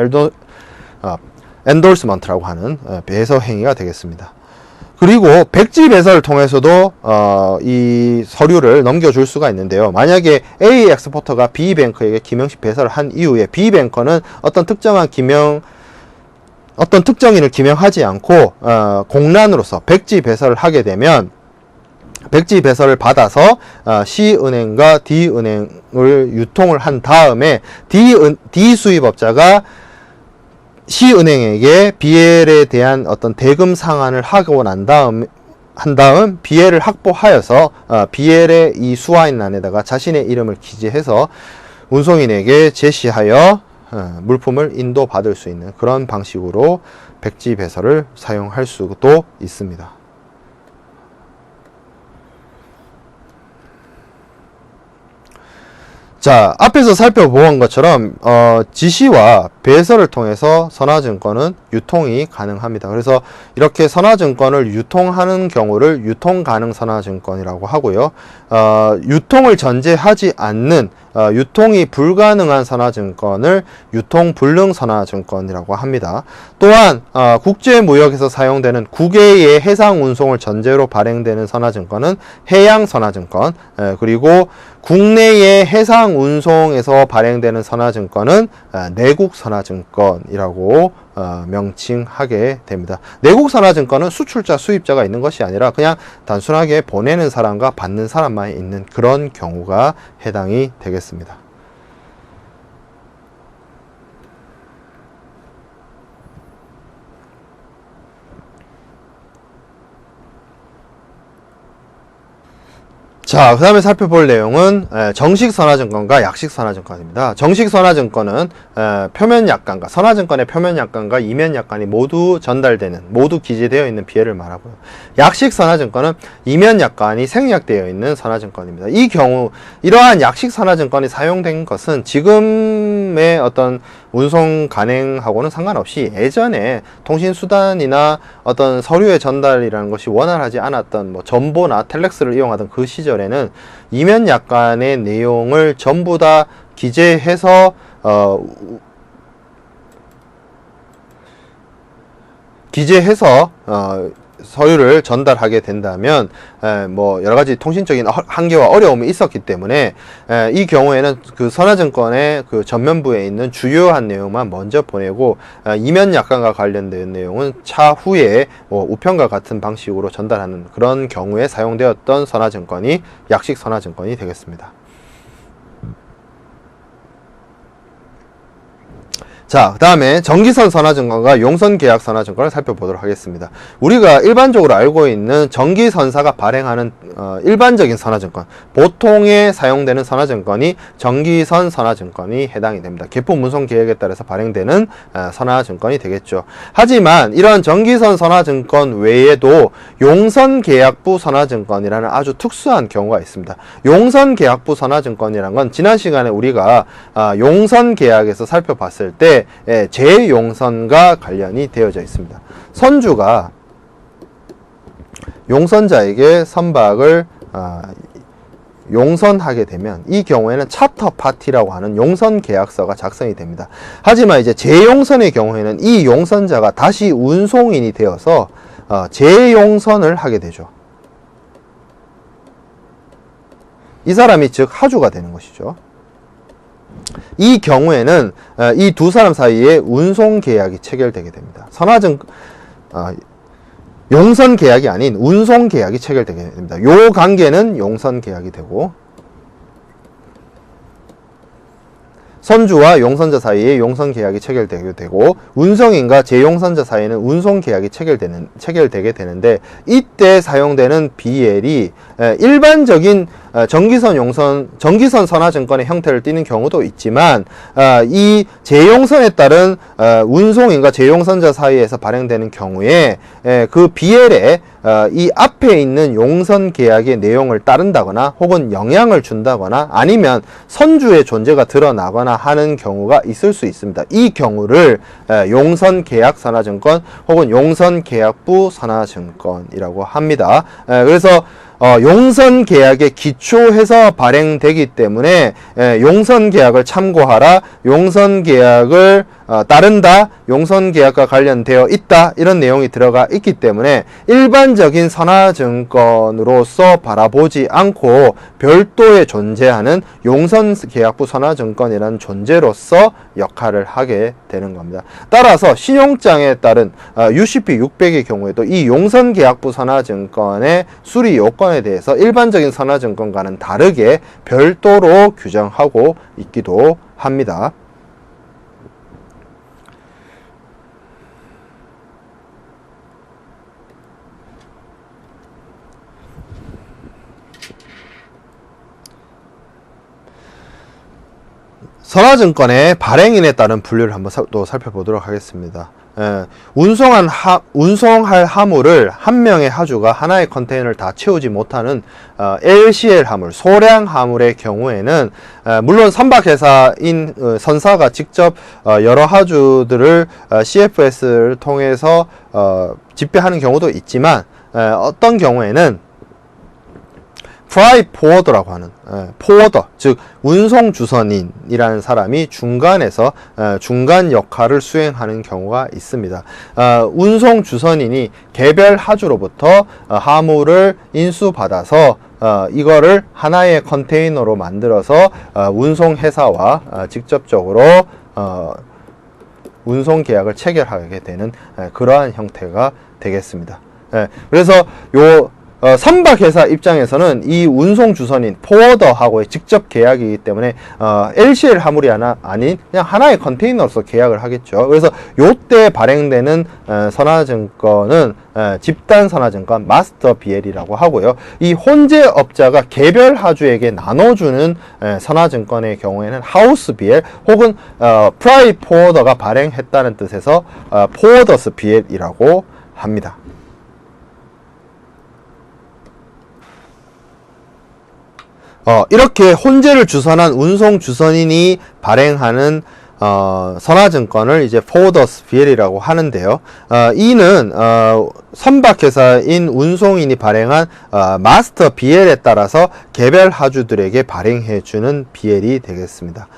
엔돌스먼트라고 하는 배설 행위가 되겠습니다. 그리고 백지 배설을 통해서도 이 서류를 넘겨줄 수가 있는데요. 만약에 A 엑스포터가 B뱅크에게 김형식 배설을 한 이후에 B뱅커는 어떤 특정인을 기명하지 않고 공란으로서 백지 배설을 하게 되면, 백지 배설을 받아서 C은행과 D은행을 유통을 한 다음에 D 수입업자가 C은행에게 BL에 대한 어떤 대금 상환을 하고 난 다음 BL을 확보하여서 BL의 이 수화인란에다가 자신의 이름을 기재해서 운송인에게 제시하여 물품을 인도받을 수 있는 그런 방식으로 백지 배설을 사용할 수도 있습니다. 자, 앞에서 살펴본 것처럼 지시와 배설을 통해서 선화증권은 유통이 가능합니다. 그래서 이렇게 선화증권을 유통하는 경우를 유통가능 선화증권이라고 하고요. 유통을 전제하지 않는 유통이 불가능한 선화증권을 유통불능 선화증권이라고 합니다. 또한 국제무역에서 사용되는 국외의 해상운송을 전제로 발행되는 선화증권은 해양선화증권, 그리고 국내의 해상운송에서 발행되는 선화증권은 내국선화증권이라고 명칭하게 됩니다. 내국선화증권은 수출자, 수입자가 있는 것이 아니라 그냥 단순하게 보내는 사람과 받는 사람만 있는 그런 경우가 해당이 되겠습니다. 자, 그 다음에 살펴볼 내용은 정식 선화증권과 약식 선화증권입니다. 정식 선화증권은 표면 약관과, 선화증권의 표면 약관과 이면 약관이 모두 전달되는, 모두 기재되어 있는 비해를 말하고요. 약식 선화증권은 이면 약관이 생략되어 있는 선화증권입니다. 이 경우 이러한 약식 선화증권이 사용된 것은 지금의 어떤 운송 간행하고는 상관없이 예전에 통신수단이나 어떤 서류의 전달이라는 것이 원활하지 않았던 전보나 텔렉스를 이용하던 그 시절에는 이면 약관의 내용을 전부 다 기재해서 서류를 전달하게 된다면 여러 가지 통신적인 한계와 어려움이 있었기 때문에 이 경우에는 그 선화증권의 그 전면부에 있는 주요한 내용만 먼저 보내고 이면 약관과 관련된 내용은 차후에 우편과 같은 방식으로 전달하는 그런 경우에 사용되었던 선화증권이 약식 선화증권이 되겠습니다. 자, 그 다음에 정기선 선화증권과 용선 계약 선화증권을 살펴보도록 하겠습니다. 우리가 일반적으로 알고 있는 정기선사가 발행하는 일반적인 선화증권, 보통에 사용되는 선화증권이 정기선 선화증권이 해당이 됩니다. 개품 운송 계획에 따라서 발행되는 선화증권이 되겠죠. 하지만 이런 정기선 선화증권 외에도 용선 계약부 선화증권이라는 아주 특수한 경우가 있습니다. 용선 계약부 선화증권이란 건 지난 시간에 우리가 용선 계약에서 살펴봤을 때 재용선과 관련이 되어져 있습니다. 선주가 용선자에게 선박을 용선하게 되면 이 경우에는 차터 파티라고 하는 용선 계약서가 작성이 됩니다. 하지만 이제 재용선의 경우에는 이 용선자가 다시 운송인이 되어서 재용선을 하게 되죠. 이 사람이 즉 하주가 되는 것이죠. 이 경우에는 이 두 사람 사이에 운송 계약이 체결되게 됩니다. 용선 계약이 아닌 운송 계약이 체결되게 됩니다. 요 관계는 용선 계약이 되고, 선주와 용선자 사이에 용선 계약이 체결되게 되고, 운송인과 재용선자 사이에는 운송 계약이 체결되게 되는데, 이때 사용되는 BL이 일반적인 전기선 선화증권의 형태를 띠는 경우도 있지만, 이 재용선에 따른 운송인과 재용선자 사이에서 발행되는 경우에 그 BL에 이 앞에 있는 용선 계약의 내용을 따른다거나 혹은 영향을 준다거나 아니면 선주의 존재가 드러나거나 하는 경우가 있을 수 있습니다. 이 경우를 용선 계약 선화증권 혹은 용선 계약부 선화증권이라고 합니다. 그래서 용선 계약에 기초해서 발행되기 때문에 용선 계약을 참고하라, 용선 계약을 따른다, 용선 계약과 관련되어 있다, 이런 내용이 들어가 있기 때문에 일반적인 선화증권으로서 바라보지 않고 별도의 존재하는 용선 계약부 선화증권이라는 존재로서 역할을 하게 되는 겁니다. 따라서 신용장에 따른 UCP 600의 경우에도 이 용선 계약부 선화증권의 수리 요건에 대해서 일반적인 선화증권과는 다르게 별도로 규정하고 있기도 합니다. 선화증권의 발행인에 따른 분류를 한번 또 살펴보도록 하겠습니다. 운송할 화물을 한 명의 하주가 하나의 컨테이너를 다 채우지 못하는 LCL 화물, 소량 화물의 경우에는 물론 선박회사인 선사가 직접 여러 하주들을 CFS를 통해서 집배하는 경우도 있지만, 어떤 경우에는 프라이 포워더라고 하는 포워더, 즉 운송주선인이라는 사람이 중간에서 중간 역할을 수행하는 경우가 있습니다. 운송주선인이 개별 하주로부터 화물을 인수받아서 이거를 하나의 컨테이너로 만들어서 운송회사와 직접적으로 운송 계약을 체결하게 되는 그러한 형태가 되겠습니다. 그래서 선박회사 입장에서는 이 운송주선인 포워더하고의 직접 계약이기 때문에 LCL 화물이 아닌 그냥 하나의 컨테이너로서 계약을 하겠죠. 그래서 요때 발행되는 선화증권은 집단 선화증권 마스터 BL이라고 하고요. 이 혼재업자가 개별 하주에게 나눠주는 선화증권의 경우에는 하우스 BL 혹은 프라이 포워더가 발행했다는 뜻에서 포워더스 BL이라고 합니다. 이렇게 혼재를 주선한 운송주선인이 발행하는 선화증권을 이제 포워더스 BL이라고 하는데요. 이는 선박회사인 운송인이 발행한 마스터 BL에 따라서 개별 하주들에게 발행해주는 BL이 되겠습니다.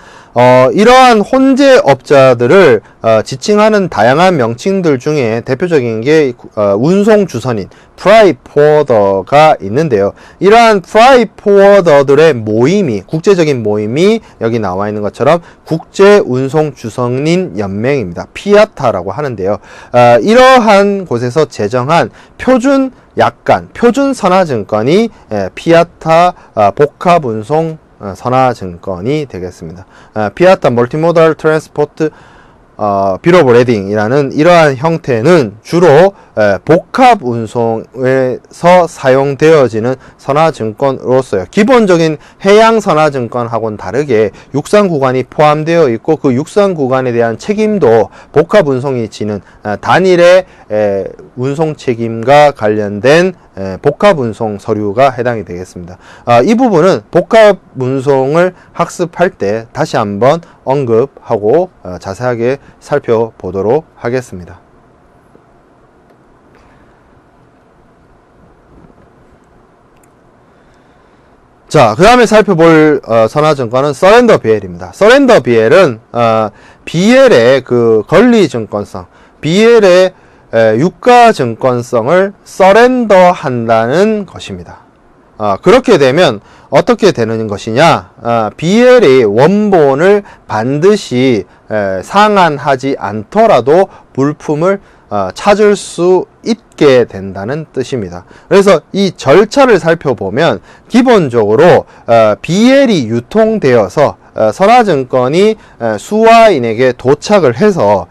이러한 혼재업자들을 지칭하는 다양한 명칭들 중에 대표적인 게 운송주선인 프라이 포워더가 있는데요. 이러한 프라이 포워더들의 모임이, 국제적인 모임이 여기 나와 있는 것처럼 국제운송주선인 연맹입니다. 피아타라고 하는데요. 이러한 곳에서 제정한 표준 선화증권이 피아타 복합운송 선화증권이 되겠습니다. 피아타 멀티모달 트랜스포트 비ll 오브 레딩이라는 이러한 형태는 주로 복합 운송에서 사용되어지는 선화증권으로서요. 기본적인 해양 선화증권하고는 다르게 육상 구간이 포함되어 있고, 그 육상 구간에 대한 책임도 복합 운송이 지는 단일의 운송 책임과 관련된 복합 운송 서류가 해당이 되겠습니다. 이 부분은 복합 운송을 학습할 때 다시 한번 언급하고 자세하게 살펴보도록 하겠습니다. 자, 그 다음에 살펴볼 선화증권은 서렌더 BL입니다. 서렌더 BL은 BL의 그 권리증권성, BL의 유가증권성을 서렌더 한다는 것입니다. 그렇게 되면 어떻게 되는 것이냐, BL의 원본을 반드시 상환하지 않더라도 물품을 찾을 수 있게 된다는 뜻입니다. 그래서 이 절차를 살펴보면 기본적으로 BL이 유통되어서 선화증권이 수화인에게 도착을 해서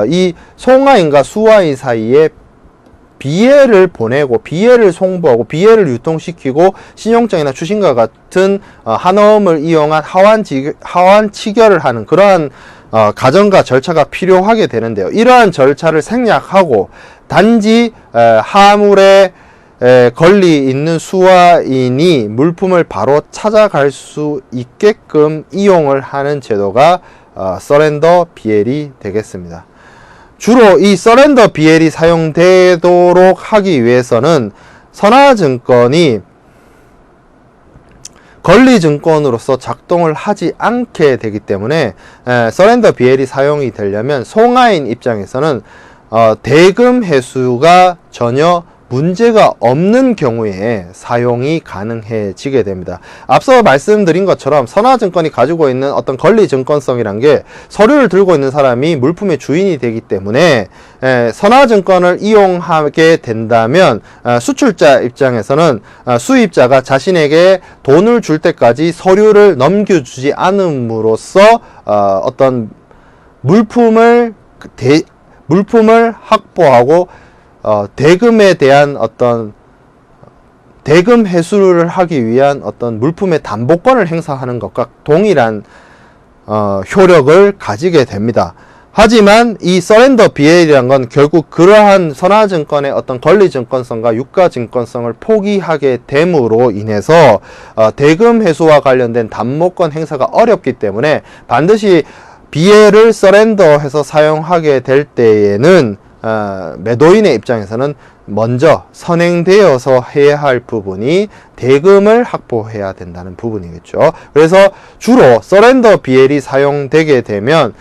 이 송화인과 수화인 사이에 비해를 보내고 비해를 송부하고 비해를 유통시키고 신용장이나 추신과 같은 한어음을 이용한 하환 치결을 하는 그러한 과정과 절차가 필요하게 되는데요. 이러한 절차를 생략하고 단지 하물에 권리 있는 수화인이 물품을 바로 찾아갈 수 있게끔 이용을 하는 제도가 서렌더 BL이 되겠습니다. 주로 이 서렌더 BL이 사용되도록 하기 위해서는 선화증권이 권리증권으로서 작동을 하지 않게 되기 때문에 서렌더 BL이 사용이 되려면 송화인 입장에서는 대금 회수가 전혀 문제가 없는 경우에 사용이 가능해지게 됩니다. 앞서 말씀드린 것처럼 선화증권이 가지고 있는 어떤 권리증권성이란 게 서류를 들고 있는 사람이 물품의 주인이 되기 때문에 선화증권을 이용하게 된다면 수출자 입장에서는 수입자가 자신에게 돈을 줄 때까지 서류를 넘겨주지 않음으로써 어떤 물품을 확보하고 대금에 대한 어떤 대금 회수를 하기 위한 어떤 물품의 담보권을 행사하는 것과 동일한 효력을 가지게 됩니다. 하지만 이 서렌더 BL이란 건 결국 그러한 선화증권의 어떤 권리증권성과 유가증권성을 포기하게 됨으로 인해서 대금 회수와 관련된 담보권 행사가 어렵기 때문에 반드시 BL을 서렌더해서 사용하게 될 때에는 매도인의 입장에서는 먼저 선행되어서 해야 할 부분이 대금을 확보해야 된다는 부분이겠죠. 그래서 주로 서렌더 BL이 사용되게 되면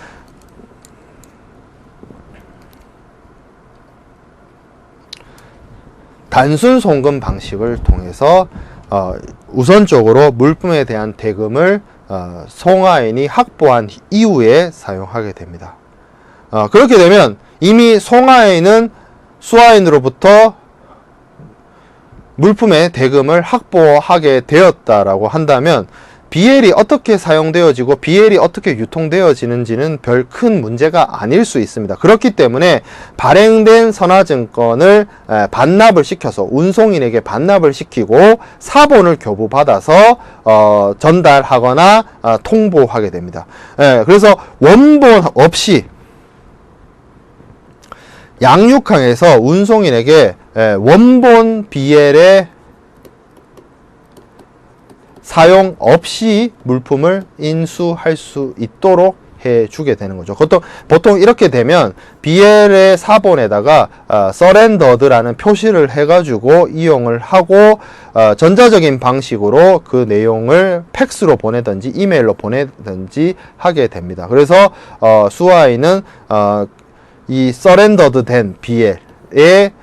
단순 송금 방식을 통해서 우선적으로 물품에 대한 대금을 송화인이 확보한 이후에 사용하게 됩니다. 그렇게 되면 이미 송화인은 수화인으로부터 물품의 대금을 확보하게 되었다라고 한다면 BL이 어떻게 사용되어지고 BL이 어떻게 유통되어지는지는 별 큰 문제가 아닐 수 있습니다. 그렇기 때문에 발행된 선화증권을 반납을 시켜서 운송인에게 반납을 시키고 사본을 교부받아서 전달하거나 통보하게 됩니다. 그래서 원본 없이 양육항에서 운송인에게 원본 BL의 사용 없이 물품을 인수할 수 있도록 해주게 되는 거죠. 보통 이렇게 되면 BL의 사본에다가 서렌더드라는 표시를 해가지고 이용을 하고 전자적인 방식으로 그 내용을 팩스로 보내든지 이메일로 보내든지 하게 됩니다. 그래서 수화인은 이 서렌더드 된 BL에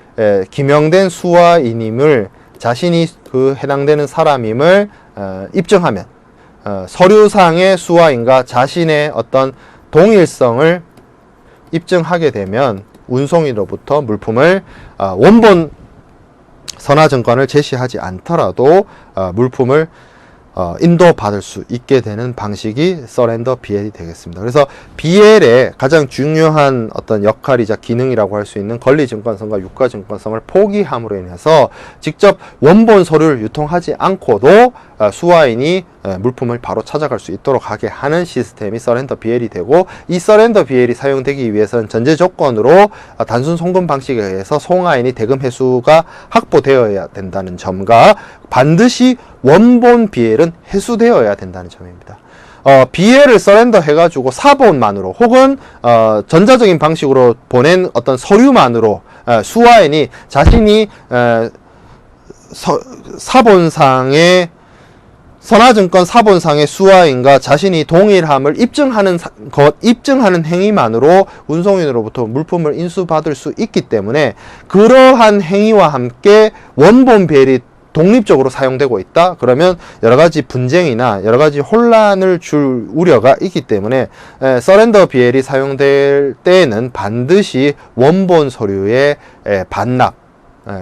기명된 수화인임을 자신이 그 해당되는 사람임을 입증하면 서류상의 수화인과 자신의 어떤 동일성을 입증하게 되면 운송인으로부터 물품을 원본 선화증권을 제시하지 않더라도 물품을 인도받을 수 있게 되는 방식이 서렌더 BL이 되겠습니다. 그래서 BL의 가장 중요한 어떤 역할이자 기능이라고 할 수 있는 권리증권성과 유가증권성을 포기함으로 인해서 직접 원본 서류를 유통하지 않고도 수화인이 물품을 바로 찾아갈 수 있도록 하게 하는 시스템이 서렌더 BL이 되고, 이 서렌더 BL이 사용되기 위해서는 전제 조건으로 단순 송금 방식에 의해서 송화인이 대금 회수가 확보되어야 된다는 점과 반드시 원본 BL은 회수되어야 된다는 점입니다. BL을 서렌더 해가지고 사본만으로 혹은 전자적인 방식으로 보낸 어떤 서류만으로 수화인이 자신이 사본상의 선화증권 사본상의 수화인과 자신이 동일함을 입증하는 행위만으로 운송인으로부터 물품을 인수받을 수 있기 때문에, 그러한 행위와 함께 원본 BL이 독립적으로 사용되고 있다 그러면 여러가지 분쟁이나 여러가지 혼란을 줄 우려가 있기 때문에 서렌더 BL이 사용될 때에는 반드시 원본 서류의 반납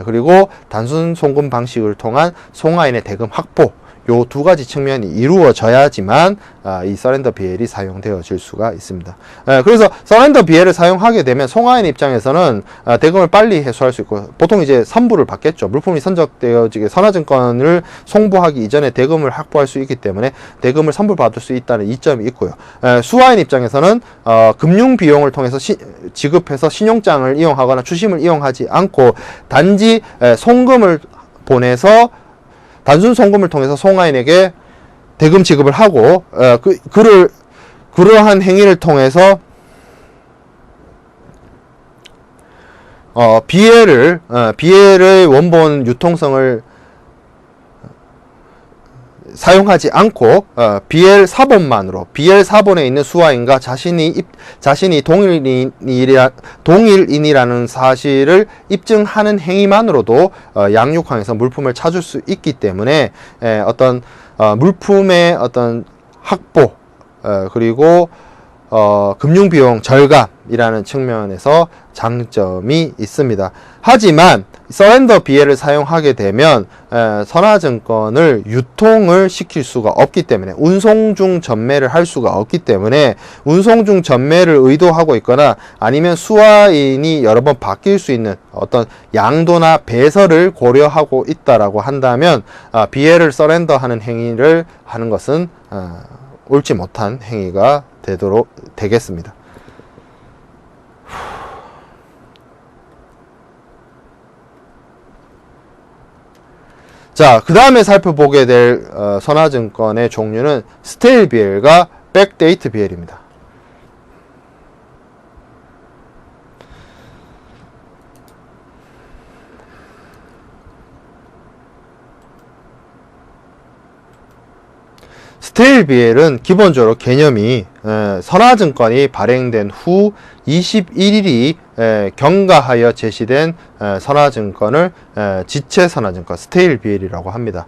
그리고 단순 송금 방식을 통한 송화인의 대금 확보, 요 두 가지 측면이 이루어져야지만 이 서렌더 BL이 사용되어질 수가 있습니다. 그래서 서렌더 BL을 사용하게 되면 송하인 입장에서는 대금을 빨리 회수할 수 있고, 보통 이제 선부를 받겠죠. 물품이 선적되어지게 선화증권을 송부하기 이전에 대금을 확보할 수 있기 때문에 대금을 선불받을 수 있다는 이점이 있고요. 수하인 입장에서는 금융 비용을 통해서 지급해서 신용장을 이용하거나 추심을 이용하지 않고 단지 송금을 보내서 단순 송금을 통해서 송하인에게 대금 지급을 하고 그러한 행위를 통해서 BL의 원본 유통성을 사용하지 않고 BL 사본만으로 BL 사본에 있는 수하인과 자신이 동일인이라는 사실을 입증하는 행위만으로도 양육항에서 물품을 찾을 수 있기 때문에 어떤 물품의 어떤 확보 그리고 금융비용 절감이라는 측면에서 장점이 있습니다. 하지만 서렌더 BL을 사용하게 되면 선화증권을 유통을 시킬 수가 없기 때문에, 운송 중 전매를 할 수가 없기 때문에, 운송 중 전매를 의도하고 있거나 아니면 수하인이 여러 번 바뀔 수 있는 어떤 양도나 배설을 고려하고 있다라고 한다면 BL을 서렌더하는 행위를 하는 것은 옳지 못한 행위가 되겠습니다. 자, 그 다음에 살펴보게 될 선화증권의 종류는 스테일 BL과 백데이트 BL입니다. 스테일 BL은 기본적으로 개념이 선화증권이 발행된 후 21일이 경과하여 제시된 선화증권을 지체선화증권 스테일 BL이라고 합니다.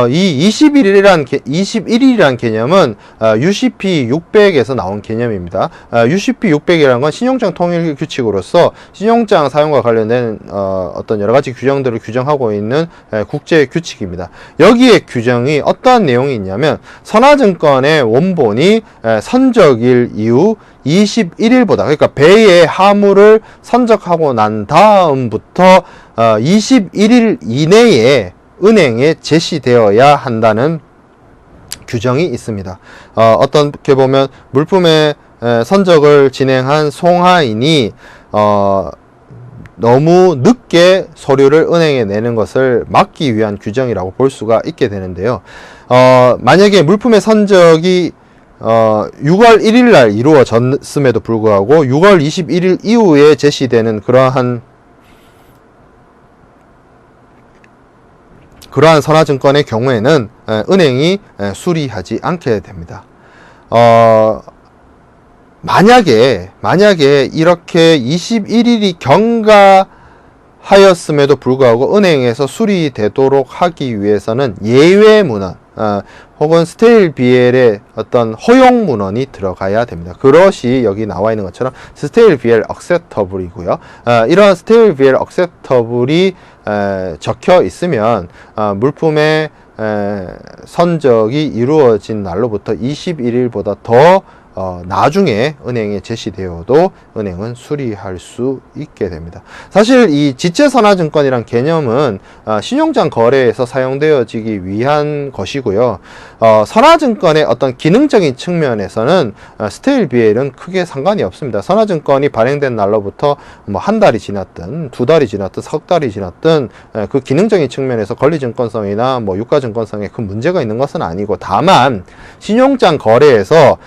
이 21일이란 개념은 UCP 600에서 나온 개념입니다. UCP 600이라는 건 신용장 통일 규칙으로서 신용장 사용과 관련된 어떤 여러 가지 규정들을 규정하고 있는 국제 규칙입니다. 여기에 규정이 어떠한 내용이 있냐면, 선화증권의 원본이 선적일 이후 21일보다, 그러니까 배의 하물을 선적하고 난 다음부터 21일 이내에 은행에 제시되어야 한다는 규정이 있습니다. 어떻게 보면 물품의 선적을 진행한 송하인이 너무 늦게 서류를 은행에 내는 것을 막기 위한 규정이라고 볼 수가 있게 되는데요. 만약에 물품의 선적이 6월 1일 날 이루어졌음에도 불구하고 6월 21일 이후에 제시되는 그러한 선화증권의 경우에는 은행이 수리하지 않게 됩니다. 만약에 이렇게 21일이 경과하였음에도 불구하고 은행에서 수리되도록 하기 위해서는 예외 문헌 혹은 스테일 BL의 어떤 허용 문헌이 들어가야 됩니다. 그것이 여기 나와 있는 것처럼 스테일 BL acceptable이고요. 이런 스테일 BL acceptable이 적혀 있으면 물품의 선적이 이루어진 날로부터 21일보다 더 나중에 은행에 제시되어도 은행은 수리할 수 있게 됩니다. 사실 이 지체선화증권이란 개념은 신용장 거래에서 사용되어지기 위한 것이고요. 선화증권의 어떤 기능적인 측면에서는 스테일 BL은 크게 상관이 없습니다. 선화증권이 발행된 날로부터 뭐 한 달이 지났든 두 달이 지났든 석 달이 지났든 그 기능적인 측면에서 권리증권성이나 뭐 유가증권성에 큰 문제가 있는 것은 아니고, 다만 신용장 거래에서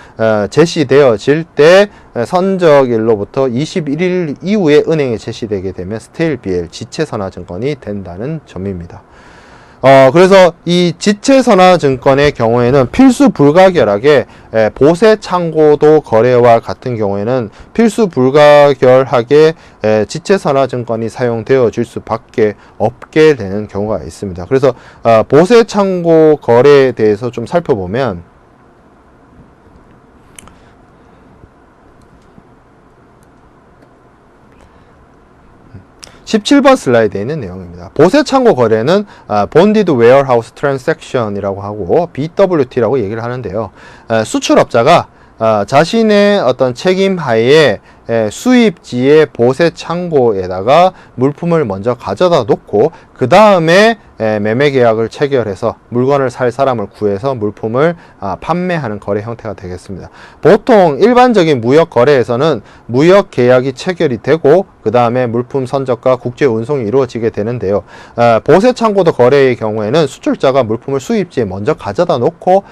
제시되어질 때 선적일로부터 21일 이후에 은행에 제시되게 되면 스테일 BL 지체선화증권이 된다는 점입니다. 그래서 이 지체선화증권의 경우에는 필수 불가결하게 보세 창고도 거래와 같은 경우에는 필수 불가결하게 지체선화증권이 사용되어질 수밖에 없게 되는 경우가 있습니다. 그래서 보세 창고 거래에 대해서 좀 살펴보면, 17번 슬라이드에 있는 내용입니다. 보세 창고 거래는 Bonded Warehouse Transaction이라고 하고 BWT라고 얘기를 하는데요. 수출업자가 자신의 어떤 책임 하에 수입지의 보세 창고에다가 물품을 먼저 가져다 놓고 그 다음에 매매 계약을 체결해서 물건을 살 사람을 구해서 물품을 판매하는 거래 형태가 되겠습니다. 보통 일반적인 무역 거래에서는 무역 계약이 체결이 되고 그 다음에 물품 선적과 국제 운송이 이루어지게 되는데요. 보세 창고도 거래의 경우에는 수출자가 물품을 수입지에 먼저 가져다 놓고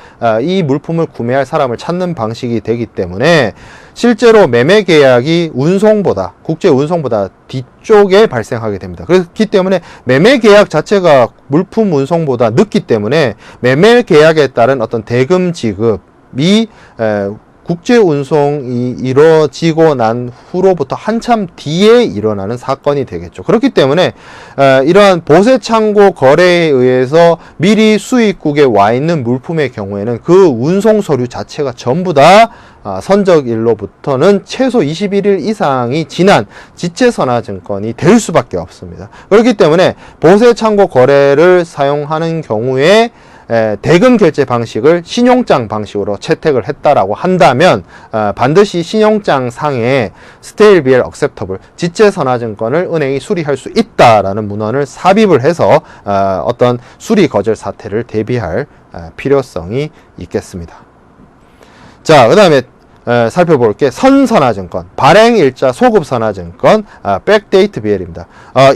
이 물품을 구매할 사람을 찾는 방식이 되기 때문에 실제로 매매 계약이 운송보다 국제 운송보다 뒤쪽에 발생하게 됩니다. 그렇기 때문에 매매 계약 자체가 물품 운송보다 늦기 때문에 매매 계약에 따른 어떤 대금 지급이 국제 운송이 이루어지고 난 후로부터 한참 뒤에 일어나는 사건이 되겠죠. 그렇기 때문에 이러한 보세 창고 거래에 의해서 미리 수입국에 와 있는 물품의 경우에는 그 운송 서류 자체가 전부 다 선적일로부터는 최소 21일 이상이 지난 지체선화증권이 될 수밖에 없습니다. 그렇기 때문에 보세 창고 거래를 사용하는 경우에 대금 결제 방식을 신용장 방식으로 채택을 했다라고 한다면 반드시 신용장 상에 Stale BL Acceptable 지체선화증권을 은행이 수리할 수 있다라는 문헌을 삽입을 해서 어떤 수리 거절 사태를 대비할 필요성이 있겠습니다. 자, 그 다음에 살펴볼 게 선선화증권, 발행일자 소급선화증권, 백데이트 BL입니다.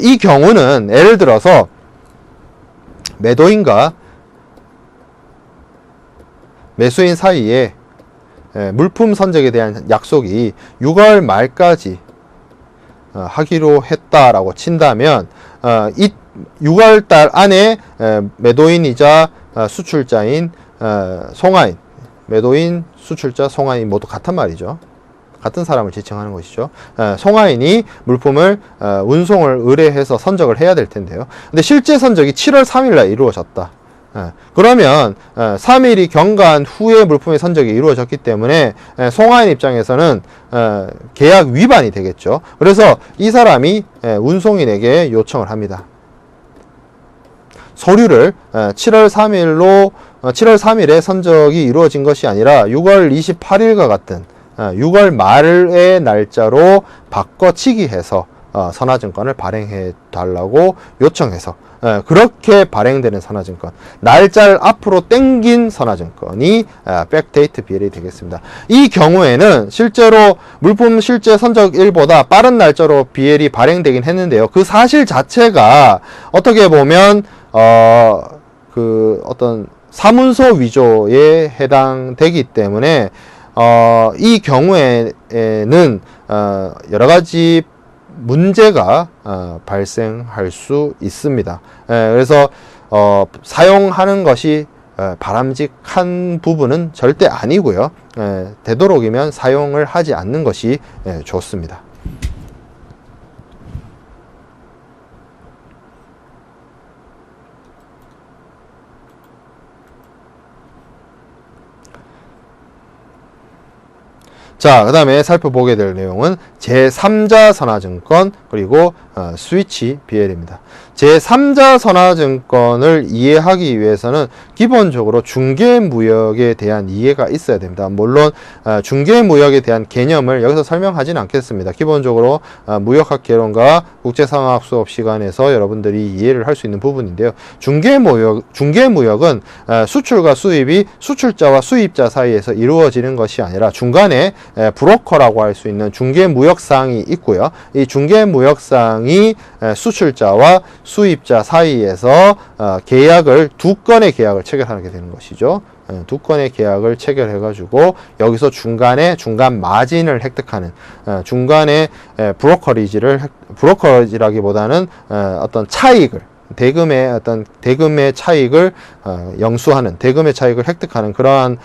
이 경우는 예를 들어서 매도인과 매수인 사이에 물품 선적에 대한 약속이 6월 말까지 하기로 했다라고 친다면 이 6월 달 안에 매도인이자 수출자인 송하인, 매도인, 수출자, 송하인 모두 같은 말이죠. 같은 사람을 지칭하는 것이죠. 송하인이 물품을 운송을 의뢰해서 선적을 해야 될 텐데요. 근데 실제 선적이 7월 3일 날 이루어졌다. 그러면 3일이 경과한 후에 물품의 선적이 이루어졌기 때문에 송하인 입장에서는 계약 위반이 되겠죠. 그래서 이 사람이 운송인에게 요청을 합니다. 서류를 7월 3일에 선적이 이루어진 것이 아니라 6월 28일과 같은 6월 말의 날짜로 바꿔치기해서 선화증권을 발행해 달라고 요청해서 그렇게 발행되는 선화증권, 날짜를 앞으로 땡긴 선화증권이 백데이트 BL이 되겠습니다. 이 경우에는 실제로 물품 실제 선적일보다 빠른 날짜로 BL이 발행되긴 했는데요. 그 사실 자체가 어떻게 보면 그 어떤 사문서 위조에 해당되기 때문에 이 경우에는 여러 가지 문제가 발생할 수 있습니다. 그래서 사용하는 것이 바람직한 부분은 절대 아니고요. 되도록이면 사용을 하지 않는 것이 좋습니다. 자, 그 다음에 살펴보게 될 내용은 제3자 선화증권 그리고 스위치 BL입니다. 제3자 선화증권을 이해하기 위해서는 기본적으로 중개무역에 대한 이해가 있어야 됩니다. 물론 중개무역에 대한 개념을 여기서 설명하지는 않겠습니다. 기본적으로 무역학 개론과 국제상학 수업 시간에서 여러분들이 이해를 할 수 있는 부분인데요. 중개무역은 수출과 수입이 수출자와 수입자 사이에서 이루어지는 것이 아니라 중간에 브로커라고 할 수 있는 중개무역상이 있고요. 이 중개무역상이 수출자와 수입자 사이에서 계약을 두 건의 계약을 체결하게 되는 것이죠. 두 건의 계약을 체결해 가지고 여기서 중간 마진을 획득하는 중간에 브로커리지라기보다는 어떤 차익을 대금의 차익을 영수하는 대금의 차익을 획득하는 그러한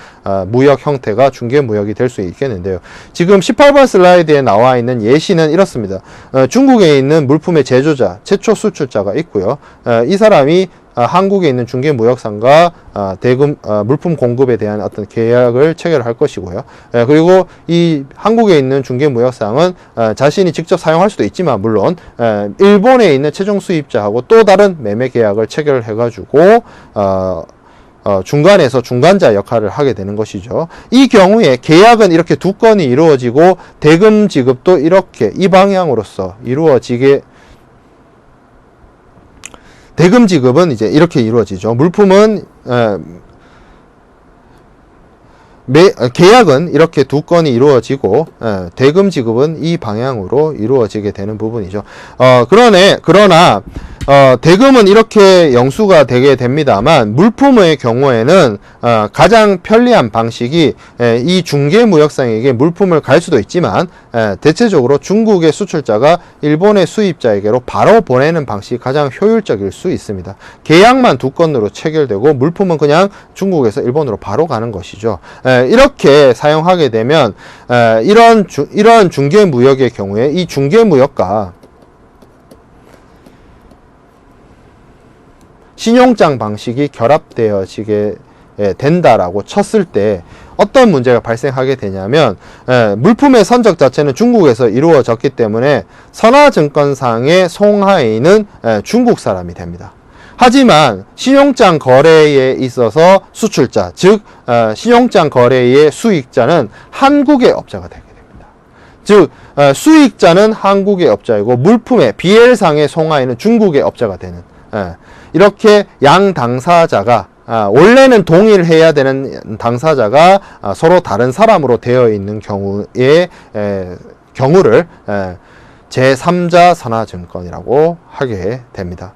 무역 형태가 중개무역이 될 수 있겠는데요. 지금 18번 슬라이드에 나와 있는 예시는 이렇습니다. 중국에 있는 물품의 제조자, 최초 수출자가 있고요. 이 사람이 한국에 있는 중개무역상과 대금 물품 공급에 대한 어떤 계약을 체결할 것이고요. 그리고 이 한국에 있는 중개무역상은 자신이 직접 사용할 수도 있지만 물론 일본에 있는 최종 수입자하고 또 다른 매매 계약을 체결해 가지고 중간에서 중간자 역할을 하게 되는 것이죠. 이 경우에 계약은 이렇게 두 건이 이루어지고 대금 지급도 이렇게 이 방향으로서 이루어지게, 대금 지급은 이제 이렇게 이루어지죠. 물품은 계약은 이렇게 두 건이 이루어지고 대금 지급은 이 방향으로 이루어지게 되는 부분이죠. 그러나 대금은 이렇게 영수가 되게 됩니다만 물품의 경우에는 가장 편리한 방식이 이 중개무역상에게 물품을 갈 수도 있지만 대체적으로 중국의 수출자가 일본의 수입자에게로 바로 보내는 방식이 가장 효율적일 수 있습니다. 계약만 두 건으로 체결되고 물품은 그냥 중국에서 일본으로 바로 가는 것이죠. 이렇게 사용하게 되면 이런 중개무역의 경우에 이 중개무역과 신용장 방식이 결합되어지게 된다라고 쳤을 때 어떤 문제가 발생하게 되냐면 물품의 선적 자체는 중국에서 이루어졌기 때문에 선화증권상의 송하인은 중국 사람이 됩니다. 하지만 신용장 거래에 있어서 수출자, 즉 신용장 거래의 수익자는 한국의 업자가 되게 됩니다. 즉 수익자는 한국의 업자이고 물품의 BL상의 송하인은 중국의 업자가 되는, 이렇게 양 당사자가 원래는 동일해야 되는 당사자가 서로 다른 사람으로 되어 있는 경우를 제3자 선화증권이라고 하게 됩니다.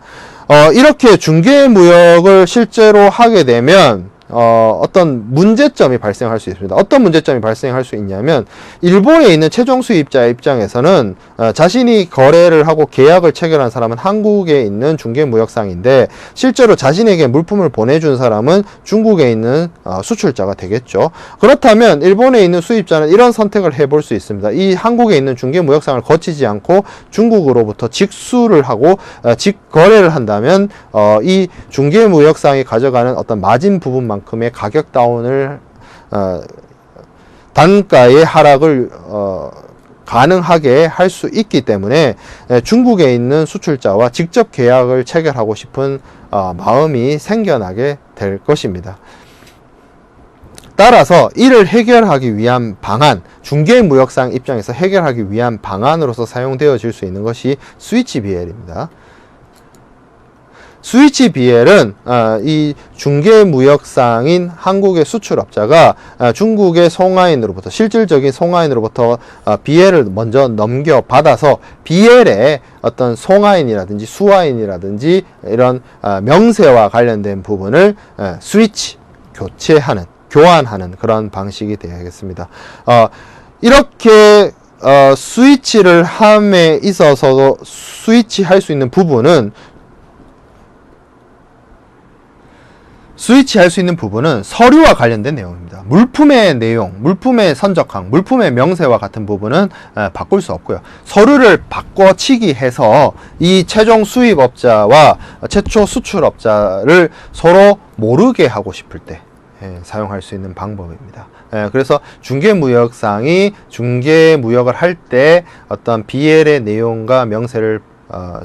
이렇게 중개무역을 실제로 하게 되면 어떤 문제점이 발생할 수 있습니다. 어떤 문제점이 발생할 수 있냐면 일본에 있는 최종 수입자 입장에서는 자신이 거래를 하고 계약을 체결한 사람은 한국에 있는 중개무역상인데 실제로 자신에게 물품을 보내준 사람은 중국에 있는 수출자가 되겠죠. 그렇다면 일본에 있는 수입자는 이런 선택을 해볼 수 있습니다. 이 한국에 있는 중개무역상을 거치지 않고 중국으로부터 직수를 하고 직거래를 한다면 이 중개무역상이 가져가는 어떤 마진 부분만 만큼의 가격 다운을 단가의 하락을 가능하게 할 수 있기 때문에 중국에 있는 수출자와 직접 계약을 체결하고 싶은 마음이 생겨나게 될 것입니다. 따라서 이를 해결하기 위한 방안, 중개무역상 입장에서 해결하기 위한 방안으로서 사용되어질 수 있는 것이 스위치 BL입니다. 스위치 BL은 이 중개무역상인 한국의 수출업자가 중국의 송하인으로부터 실질적인 송하인으로부터 BL을 먼저 넘겨받아서 BL의 어떤 송하인이라든지 수하인이라든지 이런 명세와 관련된 부분을 스위치, 교환하는 그런 방식이 되어야겠습니다. 이렇게 스위치를 함에 있어서도 스위치할 수 있는 부분은 서류와 관련된 내용입니다. 물품의 내용, 물품의 선적항, 물품의 명세와 같은 부분은 바꿀 수 없고요. 서류를 바꿔치기 해서 이 최종 수입업자와 최초 수출업자를 서로 모르게 하고 싶을 때 사용할 수 있는 방법입니다. 그래서 중개무역상이 중개무역을 할 때 어떤 BL의 내용과 명세를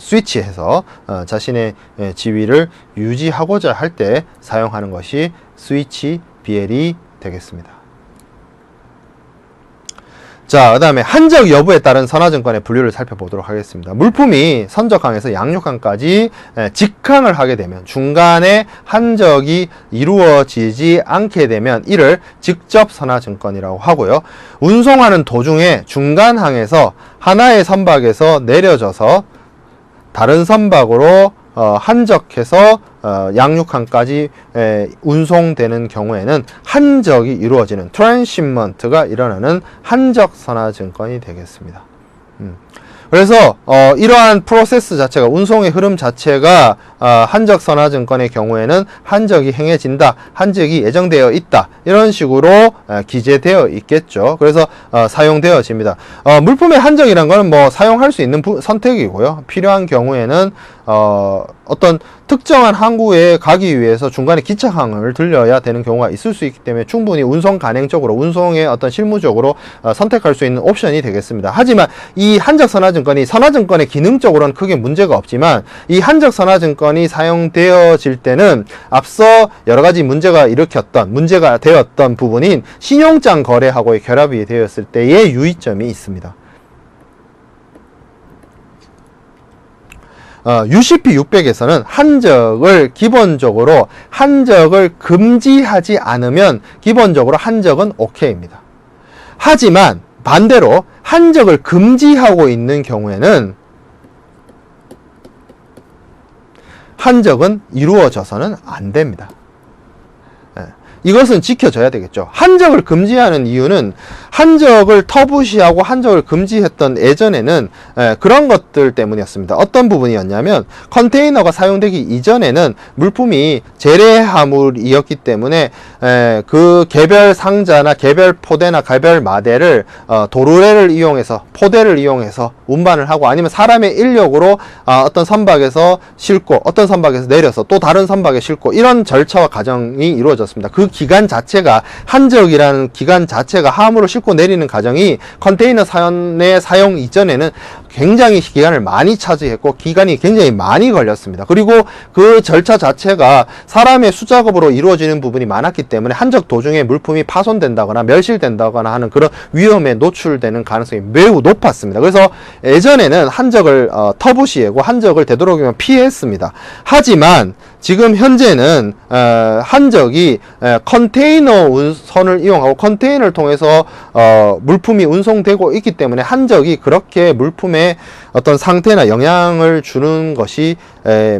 스위치해서 자신의 지위를 유지하고자 할 때 사용하는 것이 스위치 BL이 되겠습니다. 자, 그 다음에 한적 여부에 따른 선화증권의 분류를 살펴보도록 하겠습니다. 물품이 선적항에서 양육항까지 직항을 하게 되면 중간에 한적이 이루어지지 않게 되면 이를 직접 선화증권이라고 하고요. 운송하는 도중에 중간항에서 하나의 선박에서 내려져서 다른 선박으로 한적해서 양육항까지 운송되는 경우에는 한적이 이루어지는 트랜시먼트가 일어나는 한적 선화증권이 되겠습니다. 그래서 이러한 프로세스 자체가, 운송의 흐름 자체가 한적 선화증권의 경우에는 한적이 행해진다, 한적이 예정되어 있다, 이런 식으로 기재되어 있겠죠. 그래서 사용되어집니다. 물품의 한적이란 것은 뭐 사용할 수 있는 선택이고요. 필요한 경우에는 어떤 특정한 항구에 가기 위해서 중간에 기차항을 들려야 되는 경우가 있을 수 있기 때문에 충분히 운송 가능적으로, 운송의 어떤 실무적으로 선택할 수 있는 옵션이 되겠습니다. 하지만 이 한적선화증권이 선화증권의 기능적으로는 크게 문제가 없지만 이 한적선화증권이 사용되어질 때는 앞서 여러 가지 문제가 되었던 부분인 신용장 거래하고의 결합이 되었을 때의 유의점이 있습니다. UCP 600에서는 기본적으로 한적을 금지하지 않으면 기본적으로 한적은 OK입니다. 하지만 반대로 한적을 금지하고 있는 경우에는 한적은 이루어져서는 안 됩니다. 이것은 지켜져야 되겠죠. 한적을 금지하는 이유는 한적을 터부시하고 한적을 금지했던 예전에는 그런 것들 때문이었습니다. 어떤 부분이었냐면 컨테이너가 사용되기 이전에는 물품이 재래화물이었기 때문에 그 개별 상자나 개별 포대나 개별 마대를 도르래를 이용해서, 포대를 이용해서 운반을 하고, 아니면 사람의 인력으로 어떤 선박에서 싣고 어떤 선박에서 내려서 또 다른 선박에 싣고, 이런 절차와 과정이 이루어졌습니다. 그 기간 자체가, 한적이라는 기간 자체가 화물을 싣고 내리는 과정이 컨테이너 사용 이전에는 굉장히 기간을 많이 차지했고 기간이 굉장히 많이 걸렸습니다. 그리고 그 절차 자체가 사람의 수작업으로 이루어지는 부분이 많았기 때문에 한적 도중에 물품이 파손된다거나 멸실된다거나 하는 그런 위험에 노출되는 가능성이 매우 높았습니다. 그래서 예전에는 한적을 터부시하고 한적을 되도록이면 피했습니다. 하지만 지금 현재는 한적이 컨테이너 운선을 이용하고 컨테이너를 통해서 물품이 운송되고 있기 때문에 한적이 그렇게 물품에 어떤 상태나 영향을 주는 것이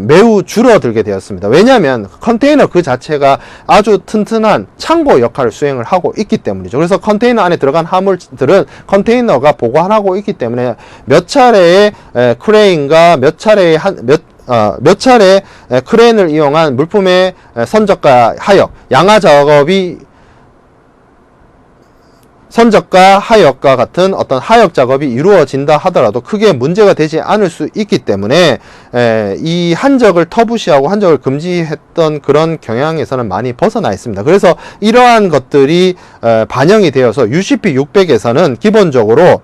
매우 줄어들게 되었습니다. 왜냐하면 컨테이너 그 자체가 아주 튼튼한 창고 역할을 수행을 하고 있기 때문이죠. 그래서 컨테이너 안에 들어간 화물들은 컨테이너가 보관하고 있기 때문에 몇 차례의 크레인과 몇 차례의 몇 차례 크레인을 이용한 물품의 선적과 하역, 양화 작업이, 선적과 하역과 같은 어떤 하역 작업이 이루어진다 하더라도 크게 문제가 되지 않을 수 있기 때문에 이 한적을 터부시하고 한적을 금지했던 그런 경향에서는 많이 벗어나 있습니다. 그래서 이러한 것들이 반영이 되어서 UCP 600에서는 기본적으로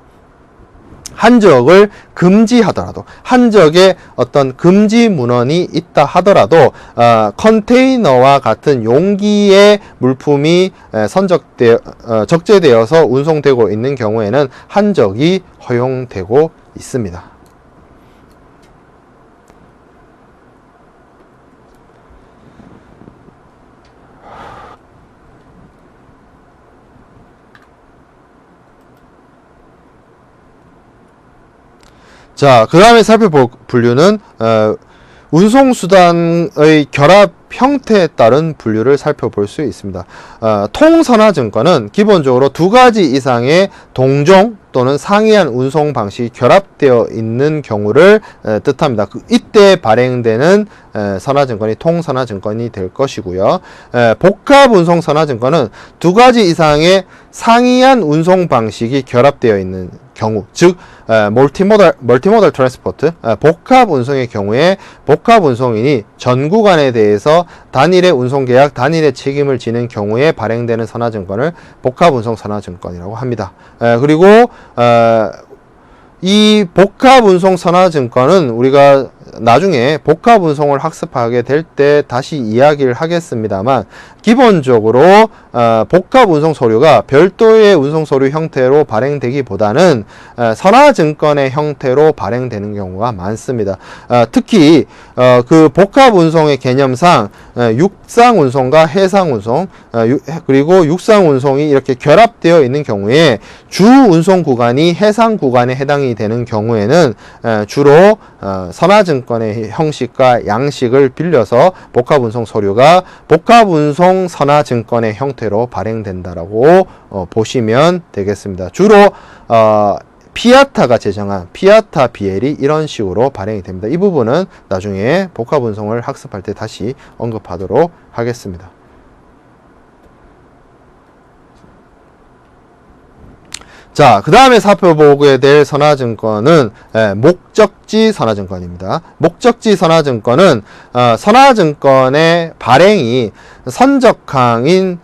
한적을 금지하더라도, 한적에 어떤 금지 문헌이 있다 하더라도 컨테이너와 같은 용기의 물품이 적재되어서 운송되고 있는 경우에는 한적이 허용되고 있습니다. 자, 그 다음에 살펴볼 분류는 운송수단의 결합 형태에 따른 분류를 살펴볼 수 있습니다. 통선화증권은 기본적으로 두 가지 이상의 동종 또는 상이한 운송 방식이 결합되어 있는 경우를 뜻합니다. 이때 발행되는 선화증권이 통선화증권이 될 것이고요. 복합운송선화증권은 두 가지 이상의 상이한 운송 방식이 결합되어 있는 경우, 즉 멀티모달 트랜스포트, 복합 운송의 경우에 복합 운송인이 전 구간에 대해서 단일의 운송계약, 단일의 책임을 지는 경우에 발행되는 선화증권을 복합 운송 선화증권이라고 합니다. 그리고 이 복합 운송 선화증권은 우리가 나중에 복합 운송을 학습하게 될 때 다시 이야기를 하겠습니다만, 기본적으로 복합 운송 서류가 별도의 운송 서류 형태로 발행되기보다는 선화증권의 형태로 발행되는 경우가 많습니다. 특히 그 복합 운송의 개념상 육상 운송과 해상 운송, 그리고 육상 운송이 이렇게 결합되어 있는 경우에 주 운송 구간이 해상 구간에 해당이 되는 경우에는 주로 선화증권의 형식과 양식을 빌려서 복합운송 서류가 복합운송 선화증권의 형태로 발행된다라고 보시면 되겠습니다. 주로 피아타가 제정한 피아타 BL이 이런 식으로 발행이 됩니다. 이 부분은 나중에 복합운송을 학습할 때 다시 언급하도록 하겠습니다. 자, 그 다음에 살펴보게 될 선화증권은 목적지 선화증권입니다. 목적지 선화증권은 선화증권의 발행이 선적항인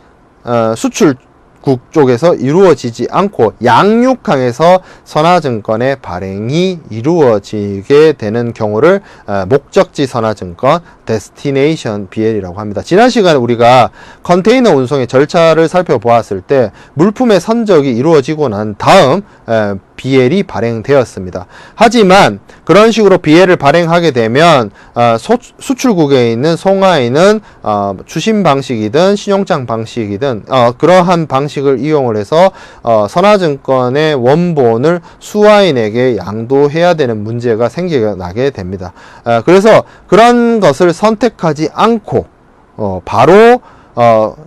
수출국 쪽에서 이루어지지 않고 양육항에서 선화증권의 발행이 이루어지게 되는 경우를 목적지 선화증권 데스티네이션 BL이라고 합니다. 지난 시간에 우리가 컨테이너 운송의 절차를 살펴보았을 때 물품의 선적이 이루어지고 난 다음 BL이 발행되었습니다. 하지만 그런 식으로 BL을 발행하게 되면 수출국에 있는 송화인은 추심 방식이든 신용장 방식이든 그러한 방식을 이용을 해서 선화증권의 원본을 수화인에게 양도해야 되는 문제가 생겨나게 됩니다. 그래서 그런 것을 선택하지 않고 바로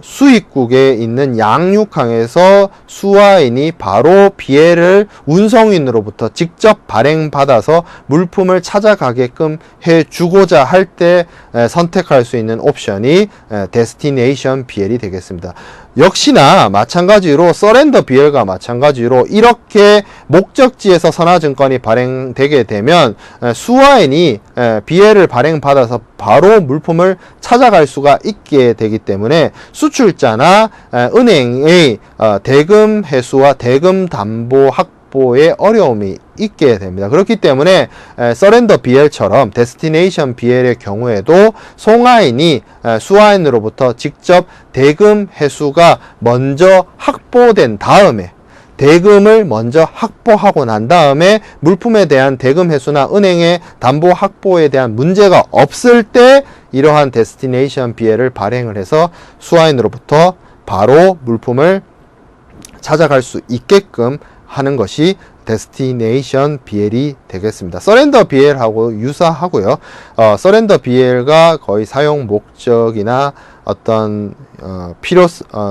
수입국에 있는 양육항에서 수화인이 바로 BL을 운송인으로부터 직접 발행받아서 물품을 찾아가게끔 해주고자 할 때 선택할 수 있는 옵션이 데스티네이션 BL이 되겠습니다. 역시나 마찬가지로 서렌더 BL과 마찬가지로 이렇게 목적지에서 선화증권이 발행되게 되면 수화인이 BL을 발행받아서 바로 물품을 찾아갈 수가 있게 되기 때문에 수출자나 은행의 대금 회수와 대금 담보 확보에 어려움이 있게 됩니다. 그렇기 때문에 서렌더 BL처럼 데스티네이션 BL의 경우에도 송화인이 수화인으로부터 직접 대금 회수가 먼저 확보된 다음에 대금을 먼저 확보하고 난 다음에 물품에 대한 대금 회수나 은행의 담보 확보에 대한 문제가 없을 때 이러한 데스티네이션 BL을 발행을 해서 수화인으로부터 바로 물품을 찾아갈 수 있게끔 하는 것이 데스티네이션 BL이 되겠습니다. 서렌더 BL하고 유사하고요. 서렌더 BL가 거의 사용 목적이나 어떤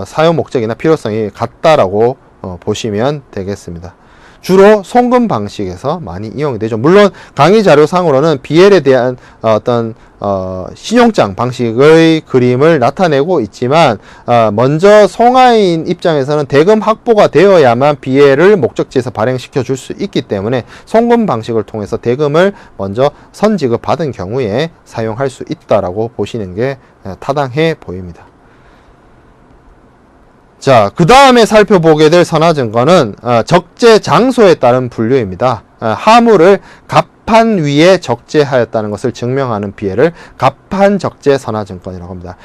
사용 목적이나 필요성이 같다라고 보시면 되겠습니다. 주로 송금 방식에서 많이 이용이 되죠. 물론 강의 자료상으로는 BL에 대한 어떤 신용장 방식의 그림을 나타내고 있지만 먼저 송화인 입장에서는 대금 확보가 되어야만 BL을 목적지에서 발행시켜 줄 수 있기 때문에 송금 방식을 통해서 대금을 먼저 선지급 받은 경우에 사용할 수 있다라고 보시는 게 타당해 보입니다. 자, 그 다음에 살펴보게 될 선화증권은 적재 장소에 따른 분류입니다. 화물을 갑판 위에 적재하였다는 것을 증명하는 BL을 갑판 적재 선화증권이라고 합니다.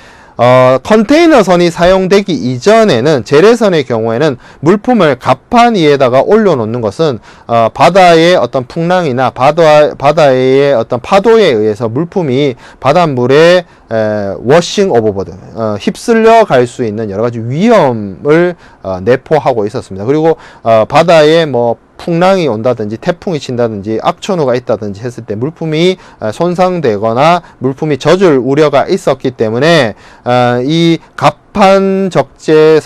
컨테이너선이 사용되기 이전에는 재래선의 경우에는 물품을 갑판 위에다가 올려놓는 것은 바다의 어떤 풍랑이나 바다의 어떤 파도에 의해서 물품이 바닷물에 워싱 오버보드 휩쓸려 갈 수 있는 여러 가지 위험을 내포하고 있었습니다. 그리고 바다에 뭐 풍랑이 온다든지 태풍이 친다든지 악천후가 있다든지 했을 때 물품이 손상되거나 물품이 젖을 우려가 있었기 때문에 이 갑판 적재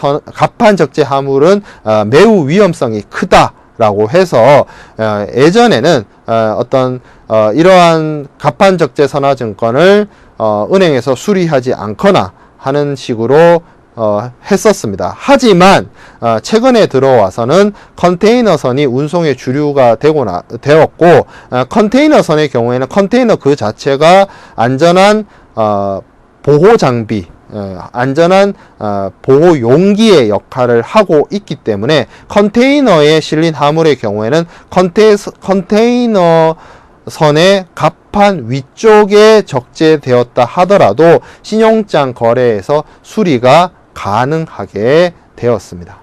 화물은 매우 위험성이 크다라고 해서 예전에는 이러한 갑판 적재 선화증권을 은행에서 수리하지 않거나 하는 식으로 했었습니다. 하지만 최근에 들어와서는 컨테이너선이 운송의 주류가 되었고 컨테이너선의 경우에는 컨테이너 그 자체가 안전한 보호 장비, 안전한 보호 용기의 역할을 하고 있기 때문에 컨테이너에 실린 화물의 경우에는 컨테이너 선의 갑판 위쪽에 적재되었다 하더라도 신용장 거래에서 수리가 가능하게 되었습니다.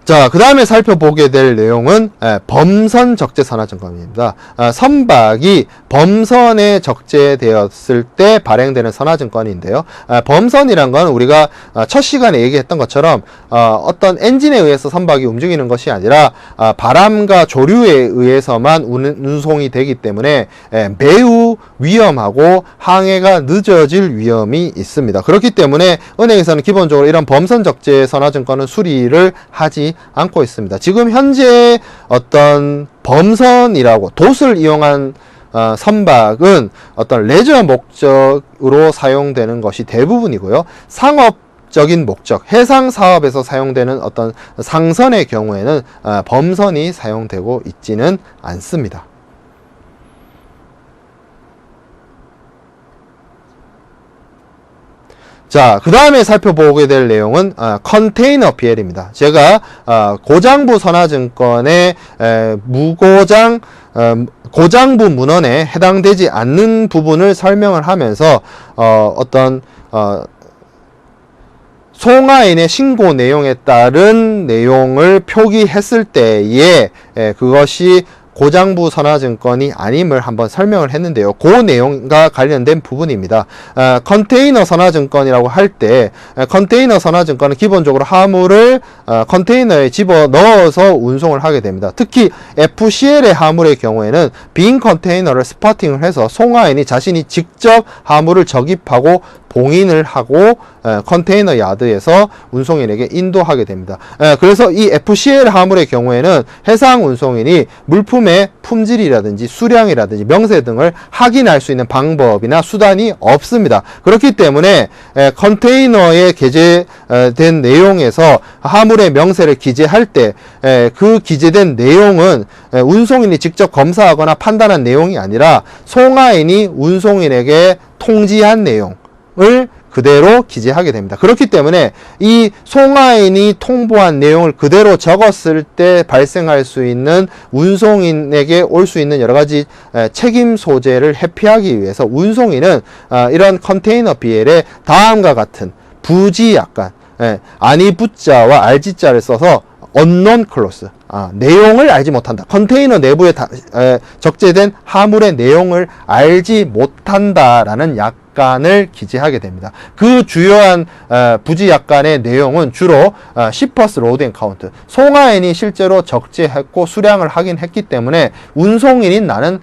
자, 그 다음에 살펴보게 될 내용은 범선 적재 선화증권입니다. 선박이 범선에 적재되었을 때 발행되는 선화증권인데요. 범선이란 건 우리가 첫 시간에 얘기했던 것처럼 어떤 엔진에 의해서 선박이 움직이는 것이 아니라 바람과 조류에 의해서만 운송이 되기 때문에 매우 위험하고 항해가 늦어질 위험이 있습니다. 그렇기 때문에 은행에서는 기본적으로 이런 범선 적재 선화증권은 수리를 하지 않고 있습니다. 지금 현재 어떤 범선이라고 돛을 이용한 선박은 어떤 레저 목적으로 사용되는 것이 대부분이고요. 상업 적인 목적, 해상 사업에서 사용되는 어떤 상선의 경우에는 범선이 사용되고 있지는 않습니다. 자, 그 다음에 살펴보게 될 내용은 컨테이너 BL입니다. 제가 고장부 선화증권의 무고장 고장부 문헌에 해당되지 않는 부분을 설명을 하면서 어떤 송화인의 신고 내용에 따른 내용을 표기했을 때에 그것이 고장부 선화증권이 아님을 한번 설명을 했는데요. 그 내용과 관련된 부분입니다. 컨테이너 선화증권이라고 할 때 컨테이너 선화증권은 기본적으로 화물을 컨테이너에 집어넣어서 운송을 하게 됩니다. 특히 FCL의 화물의 경우에는 빈 컨테이너를 스파팅을 해서 송화인이 자신이 직접 화물을 적입하고 봉인을 하고 컨테이너 야드에서 운송인에게 인도하게 됩니다. 그래서 이 FCL 화물의 경우에는 해상 운송인이 물품의 품질이라든지 수량이라든지 명세 등을 확인할 수 있는 방법이나 수단이 없습니다. 그렇기 때문에 컨테이너에 기재된 내용에서 화물의 명세를 기재할 때 그 기재된 내용은 운송인이 직접 검사하거나 판단한 내용이 아니라 송화인이 운송인에게 통지한 내용 을 그대로 기재하게 됩니다. 그렇기 때문에 이 송화인이 통보한 내용을 그대로 적었을 때 발생할 수 있는 운송인에게 올 수 있는 여러 가지 책임 소재를 회피하기 위해서 운송인은 이런 컨테이너 BL에 다음과 같은 부지약관, 아니 부자와 알지자를 써서 unknown clause, 내용을 알지 못한다. 컨테이너 내부에 적재된 화물의 내용을 알지 못한다라는 약관을 기재하게 됩니다. 그 주요한 부지약관의 내용은 주로 shippers load and count, 송화인이 실제로 적재했고 수량을 확인했기 때문에 운송인인 나는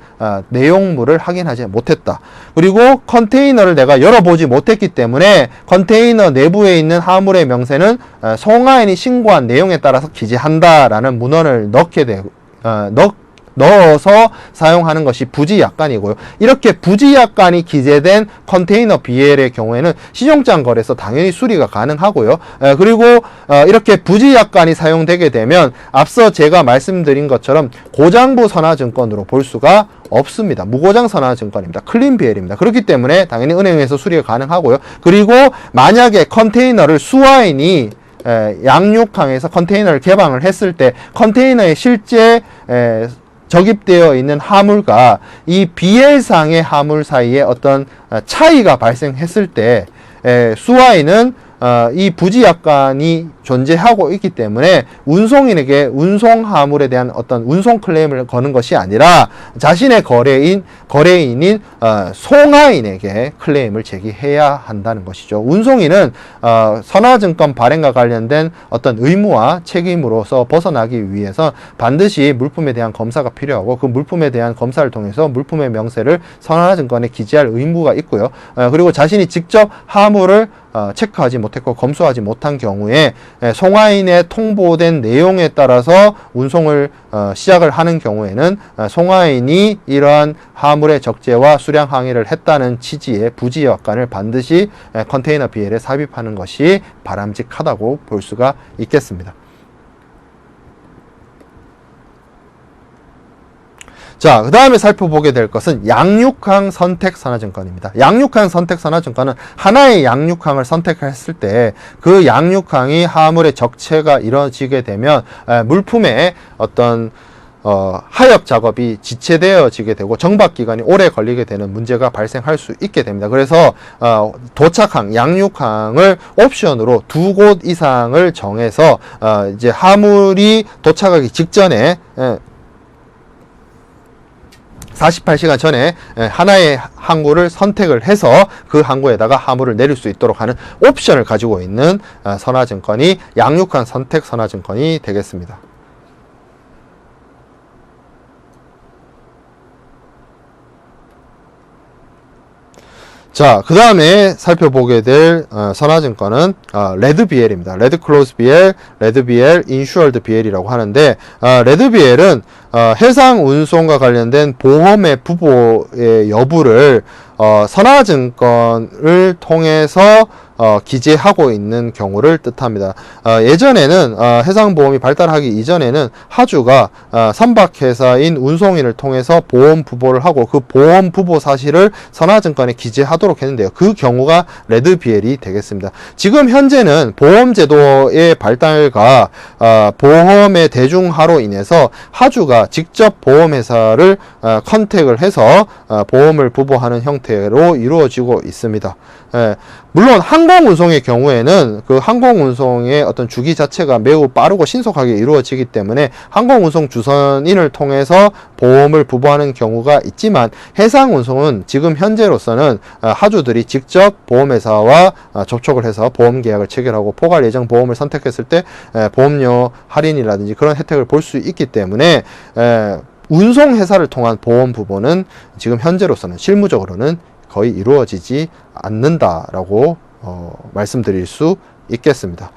내용물을 확인하지 못했다. 그리고 컨테이너를 내가 열어보지 못했기 때문에 컨테이너 내부에 있는 화물의 명세는 송화인이 신고한 내용에 따라서 기재한다라는 문헌을 넣어서 사용하는 것이 부지약관이고요. 이렇게 부지약관이 기재된 컨테이너 BL의 경우에는 시종장 거래에서 당연히 수리가 가능하고요. 그리고 이렇게 부지약관이 사용되게 되면 앞서 제가 말씀드린 것처럼 고장부 선화증권으로 볼 수가 없습니다. 무고장 선화증권입니다. 클린 BL입니다. 그렇기 때문에 당연히 은행에서 수리가 가능하고요. 그리고 만약에 컨테이너를 수화인이 양육항에서 컨테이너를 개방을 했을 때 컨테이너에 실제 적입되어 있는 화물과 이 BL상의 화물 사이에 어떤 차이가 발생했을 때 수화인은 이 부지약관이 존재하고 있기 때문에 운송인에게 운송 화물에 대한 어떤 운송 클레임을 거는 것이 아니라 자신의 거래인인 송화인에게 클레임을 제기해야 한다는 것이죠. 운송인은 선화증권 발행과 관련된 어떤 의무와 책임으로서 벗어나기 위해서 반드시 물품에 대한 검사가 필요하고 그 물품에 대한 검사를 통해서 물품의 명세를 선화증권에 기재할 의무가 있고요. 그리고 자신이 직접 화물을 체크하지 못했고 검수하지 못한 경우에 송화인의 통보된 내용에 따라서 운송을 시작을 하는 경우에는 송화인이 이러한 화물의 적재와 수량 항의를 했다는 취지의 부지약관을 반드시 컨테이너 BL에 삽입하는 것이 바람직하다고 볼 수가 있겠습니다. 자, 그 다음에 살펴보게 될 것은 양육항 선택 선화증권입니다. 양육항 선택 선화증권은 하나의 양육항을 선택했을 때 그 양육항이 화물의 적체가 이루어지게 되면 물품의 어떤 하역 작업이 지체되어지게 되고 정박 기간이 오래 걸리게 되는 문제가 발생할 수 있게 됩니다. 그래서 도착항, 양육항을 옵션으로 2곳 이상을 정해서 이제 화물이 도착하기 직전에 48시간 전에 하나의 항구를 선택을 해서 그 항구에다가 화물을 내릴 수 있도록 하는 옵션을 가지고 있는 선화증권이 양육항 선택 선화증권이 되겠습니다. 자, 그 다음에 살펴보게 될 선화증권은 레드BL입니다. 레드클로즈BL, 레드BL, 인슈얼드 BL이라고 하는데 레드BL은 해상 운송과 관련된 보험의 부보의 여부를 선화증권을 통해서 기재하고 있는 경우를 뜻합니다. 예전에는 해상보험이 발달하기 이전에는 하주가 선박회사인 운송인을 통해서 보험 부보를 하고 그 보험 부보 사실을 선화증권에 기재하도록 했는데요. 그 경우가 레드비엘이 되겠습니다. 지금 현재는 보험제도의 발달과 보험의 대중화로 인해서 하주가 직접 보험회사를 컨택을 해서 보험을 부보하는 형태로 이루어지고 있습니다. 물론 항공운송의 경우에는 그 항공운송의 어떤 주기 자체가 매우 빠르고 신속하게 이루어지기 때문에 항공운송 주선인을 통해서 보험을 부보하는 경우가 있지만 해상운송은 지금 현재로서는 하주들이 직접 보험회사와 접촉을 해서 보험 계약을 체결하고 포괄 예정 보험을 선택했을 때 보험료 할인이라든지 그런 혜택을 볼 수 있기 때문에 운송회사를 통한 보험 부보는 지금 현재로서는 실무적으로는 거의 이루어지지 않는다라고 말씀드릴 수 있겠습니다.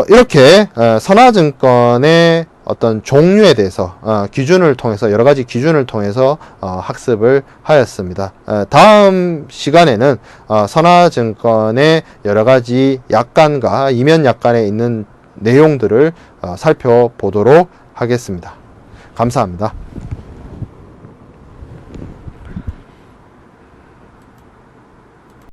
이렇게 선화증권의 어떤 종류에 대해서 기준을 통해서 여러 가지 기준을 통해서 학습을 하였습니다. 다음 시간에는 선화증권의 여러 가지 약관과 이면 약관에 있는 내용들을 살펴보도록 하겠습니다. 감사합니다.